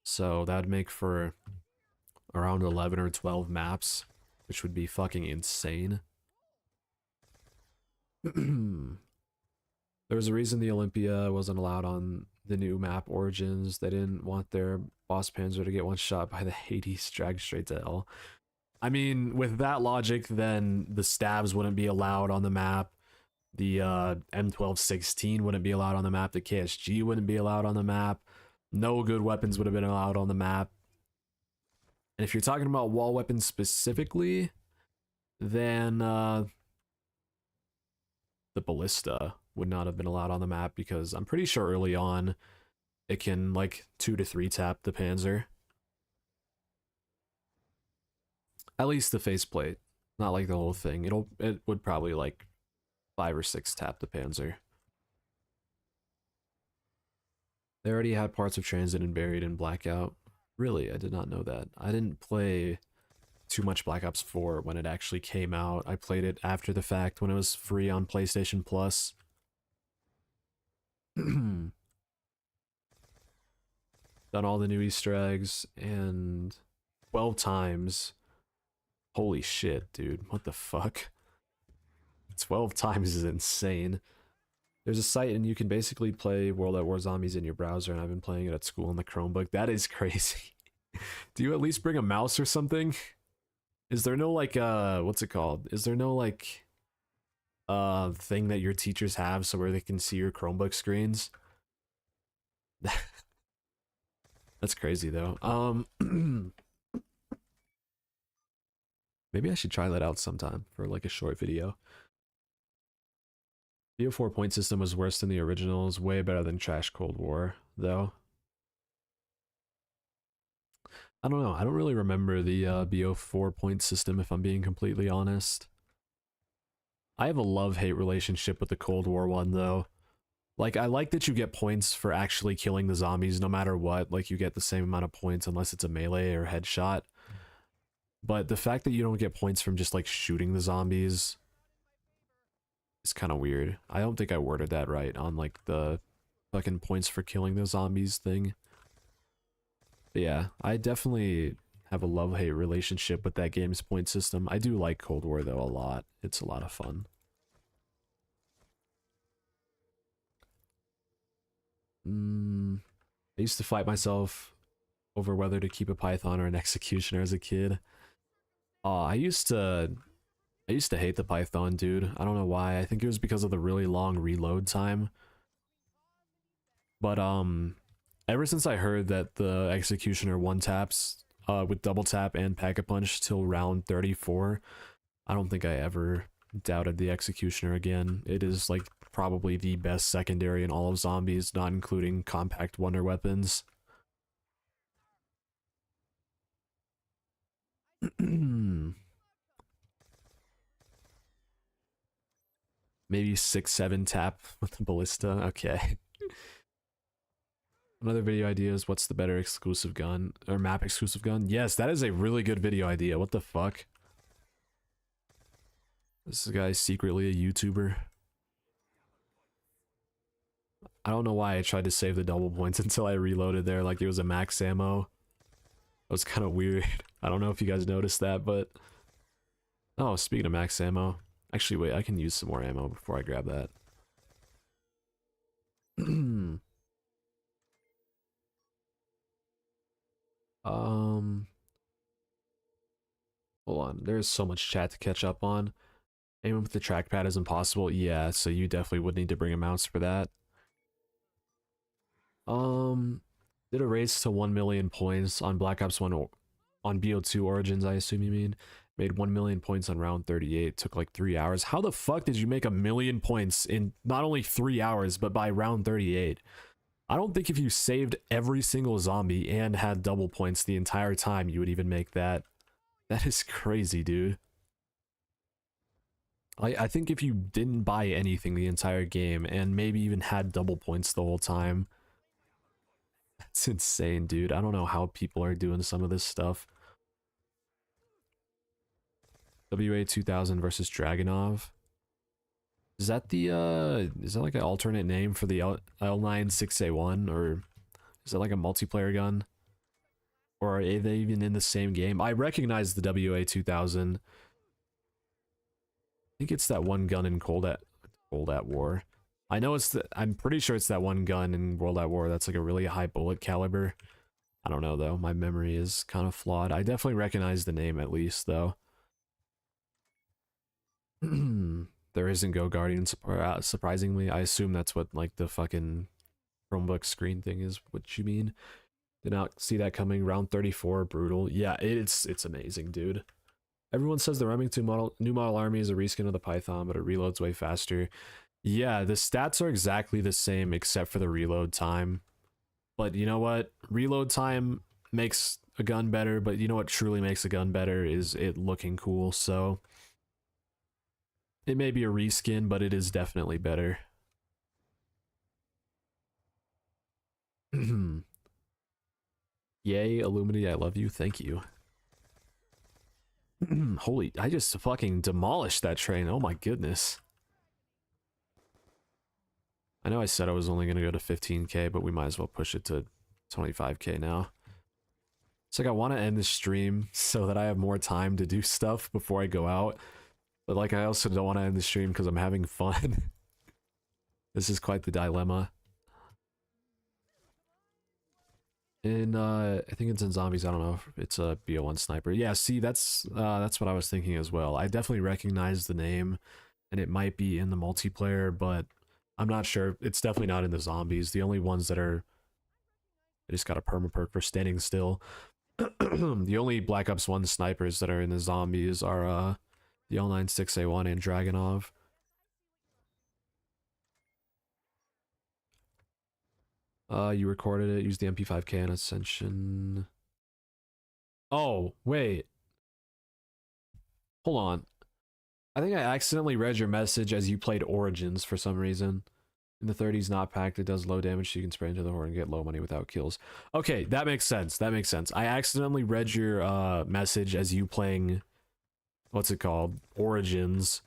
So that would make for around 11 or 12 maps, which would be fucking insane. There was a reason the Olympia wasn't allowed on the new map Origins. They didn't want their boss Panzer to get one shot by the Hades, dragged straight to hell. I mean, with that logic, then the stabs wouldn't be allowed on the map. The M1216 wouldn't be allowed on the map. The KSG wouldn't be allowed on the map. No good weapons would have been allowed on the map. And if you're talking about wall weapons specifically, then the ballista would not have been allowed on the map because I'm pretty sure early on it can like 2 to 3 tap the Panzer. At least the faceplate. Not like the whole thing. It would probably like 5 or 6 tap the Panzer. They already had parts of Transit and Buried in Blackout. Really, I did not know that. I didn't play too much Black Ops 4 when it actually came out. I played it after the fact when it was free on PlayStation Plus. Done all the new Easter eggs and 12 times. Holy shit, dude. What the fuck? 12 times is insane. There's a site and you can basically play World at War Zombies in your browser, and I've been playing it at school on the Chromebook. That is crazy. Do you at least bring a mouse or something? Is there no like what's it called? Is there no like thing that your teachers have so where they can see your Chromebook screens? That's crazy though. Maybe I should try that out sometime for like a short video. BO4 point system was worse than the originals, way better than Trash Cold War, though. I don't know, I don't really remember the BO4 point system if I'm being completely honest. I have a love-hate relationship with the Cold War one, though. Like, I like that you get points for actually killing the zombies no matter what, like you get the same amount of points unless it's a melee or headshot. But the fact that you don't get points from just like shooting the zombies is kind of weird. I don't think I worded that right on like the fucking points for killing the zombies thing. But yeah, I definitely have a love-hate relationship with that game's point system. I do like Cold War though a lot. It's a lot of fun. I used to fight myself over whether to keep a Python or an Executioner as a kid. I used to hate the Python, dude. I don't know why. I think it was because of the really long reload time. But ever since I heard that the Executioner one taps with double tap and Pack-a-Punch till round 34, I don't think I ever doubted the Executioner again. It is like probably the best secondary in all of zombies, not including compact wonder weapons. Maybe 6-7 tap with the ballista. Okay. Another video idea is what's the better exclusive gun or map exclusive gun? Yes, that is a really good video idea. What the fuck? This guy's secretly a YouTuber. I don't know why I tried to save the double points until I reloaded there like it was a max ammo. That was kind of weird. I don't know if you guys noticed that, but... Oh, speaking of max ammo. Actually, wait, I can use some more ammo before I grab that. Hold on. There's so much chat to catch up on. Aiming with the trackpad is impossible. Yeah, so you definitely would need to bring a mouse for that. Did a race to 1 million points on Black Ops 1 on BO2 Origins, I assume you mean. Made 1 million points on round 38. Took like 3 hours. How the fuck did you make 1 million points in not only 3 hours, but by round 38? I don't think if you saved every single zombie and had double points the entire time, you would even make that. That is crazy, dude. I think if you didn't buy anything the entire game and maybe even had double points the whole time, that's insane, dude. I don't know how people are doing some of this stuff. WA 2000 versus Dragunov. Is that the, is that like an alternate name for the L96A1, or is that like a multiplayer gun? Or are they even in the same game? I recognize the WA 2000. I think it's that one gun in Cold at War. I know it's I'm pretty sure it's that one gun in World at War that's like a really high bullet caliber. I don't know though, my memory is kind of flawed. I definitely recognize the name at least though. There isn't Go Guardian, surprisingly. I assume that's what like the fucking Chromebook screen thing is what you mean. Did not see that coming. Round 34, brutal. Yeah, it's amazing, dude. Everyone says the Remington new model army is a reskin of the Python, but it reloads way faster. Yeah, the stats are exactly the same except for the reload time. But you know what? Reload time makes a gun better, but you know what truly makes a gun better is it looking cool, so It may be a reskin, but it is definitely better. Yay, Illumity, I love you. Thank you. Holy, I just fucking demolished that train. Oh my goodness. I know I said I was only going to go to 15k, but we might as well push it to 25k now. It's like I want to end the stream so that I have more time to do stuff before I go out. But like I also don't want to end the stream because I'm having fun. This is quite the dilemma. In I think it's in zombies, I don't know if it's a BO1 sniper. Yeah, see, that's what I was thinking as well. I definitely recognize the name and it might be in the multiplayer, but I'm not sure. It's definitely not in the zombies. The only ones that are, I just got a perma perk for standing still. The only Black Ops 1 snipers that are in the zombies are the L96A1 and Dragonov. You recorded it, used the MP5K on Ascension. Oh, wait. Hold on. I think I accidentally read your message as you played Origins for some reason. In the 30s, not packed, it does low damage, so you can spray into the horde and get low money without kills. Okay, that makes sense. That makes sense. I accidentally read your message as you playing, what's it called? Origins.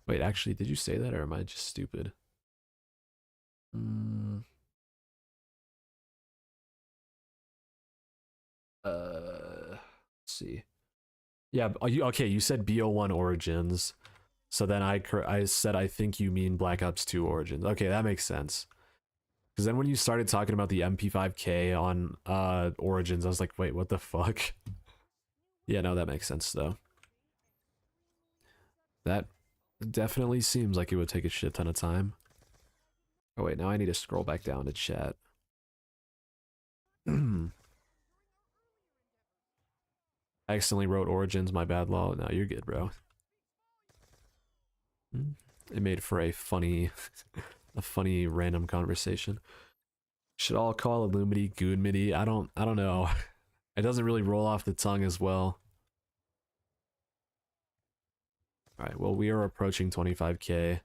Wait, actually, did you say that or am I just stupid? Let's see. Yeah, okay, you said BO1 Origins. So then I said I think you mean Black Ops 2 Origins. Okay, that makes sense. Because then when you started talking about the MP5K on Origins, I was like, wait, what the fuck? Yeah, no, that makes sense though. That definitely seems like it would take a shit ton of time. Oh wait, now I need to scroll back down to chat. I accidentally wrote Origins, my bad, law. No, you're good, bro. It made for a funny random conversation. Should all call Illumity Goonmity? I don't know. It doesn't really roll off the tongue as well. Alright, well we are approaching 25k.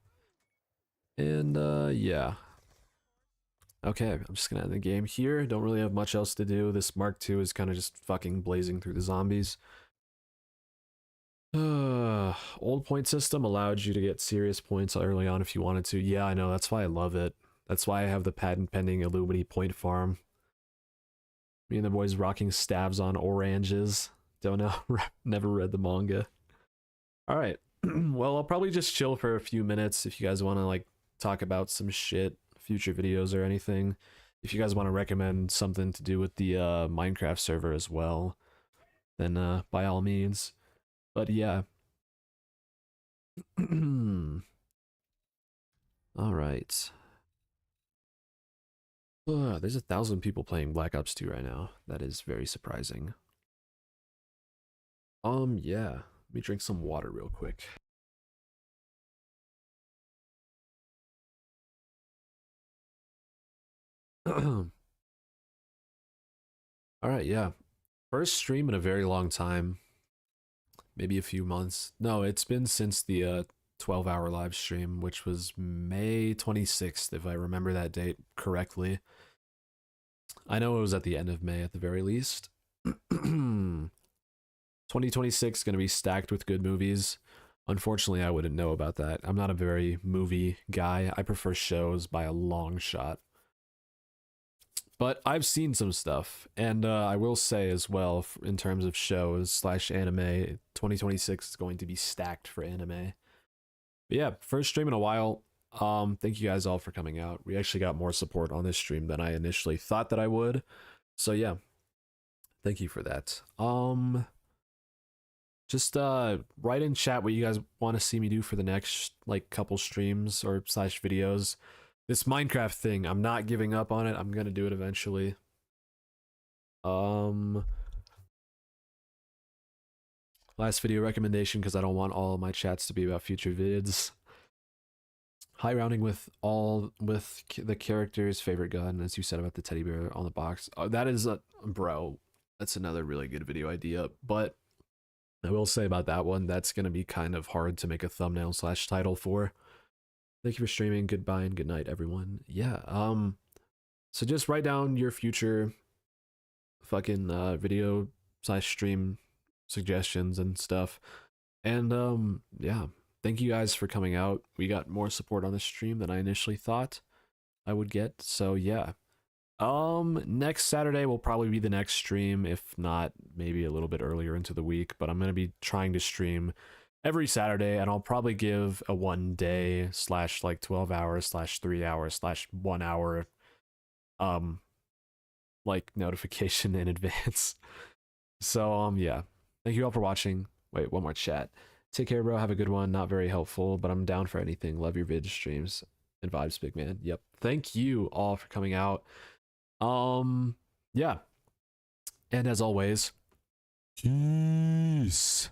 And yeah. Okay, I'm just gonna end the game here. Don't really have much else to do. This Mark II is kind of just fucking blazing through the zombies. Old point system allowed you to get serious points early on if you wanted to. Yeah, I know, that's why I love it. That's why I have the patent pending Illumity point farm. Me and the boys rocking stabs on oranges. Don't know, never read the manga. Alright, well I'll probably just chill for a few minutes if you guys want to like talk about some shit, future videos or anything. If you guys want to recommend something to do with the Minecraft server as well, then by all means. But yeah. Alright. There's 1,000 people playing Black Ops 2 right now. That is very surprising. Yeah. Let me drink some water real quick. Alright, yeah. First stream in a very long time. Maybe a few months. No, it's been since the 12-hour live stream, which was May 26th, if I remember that date correctly. I know it was at the end of May at the very least. 2026 is going to be stacked with good movies. Unfortunately, I wouldn't know about that. I'm not a very movie guy. I prefer shows by a long shot. But I've seen some stuff, and I will say as well, in terms of shows / anime, 2026 is going to be stacked for anime. But yeah, first stream in a while. Thank you guys all for coming out. We actually got more support on this stream than I initially thought that I would. So yeah, thank you for that. Just write in chat what you guys want to see me do for the next like couple streams or / videos. This Minecraft thing, I'm not giving up on it. I'm gonna do it eventually. Last video recommendation, because I don't want all of my chats to be about future vids. High rounding with the character's favorite gun, as you said about the teddy bear on the box. That is a bro. That's another really good video idea. But I will say about that one, that's gonna be kind of hard to make a thumbnail slash title for. Thank you for streaming. Goodbye and good night, everyone. Yeah. So just write down your future fucking video slash stream suggestions and stuff. And yeah, thank you guys for coming out. We got more support on the stream than I initially thought I would get. So yeah. Next Saturday will probably be the next stream, if not maybe a little bit earlier into the week, but I'm gonna be trying to stream every Saturday, and I'll probably give a 1 day slash like 12 hours slash 3 hours slash 1 hour like notification in advance. So yeah. Thank you all for watching. Wait, one more chat. Take care, bro. Have a good one. Not very helpful, but I'm down for anything. Love your vid streams and vibes, big man. Yep. Thank you all for coming out. Yeah. And as always, peace.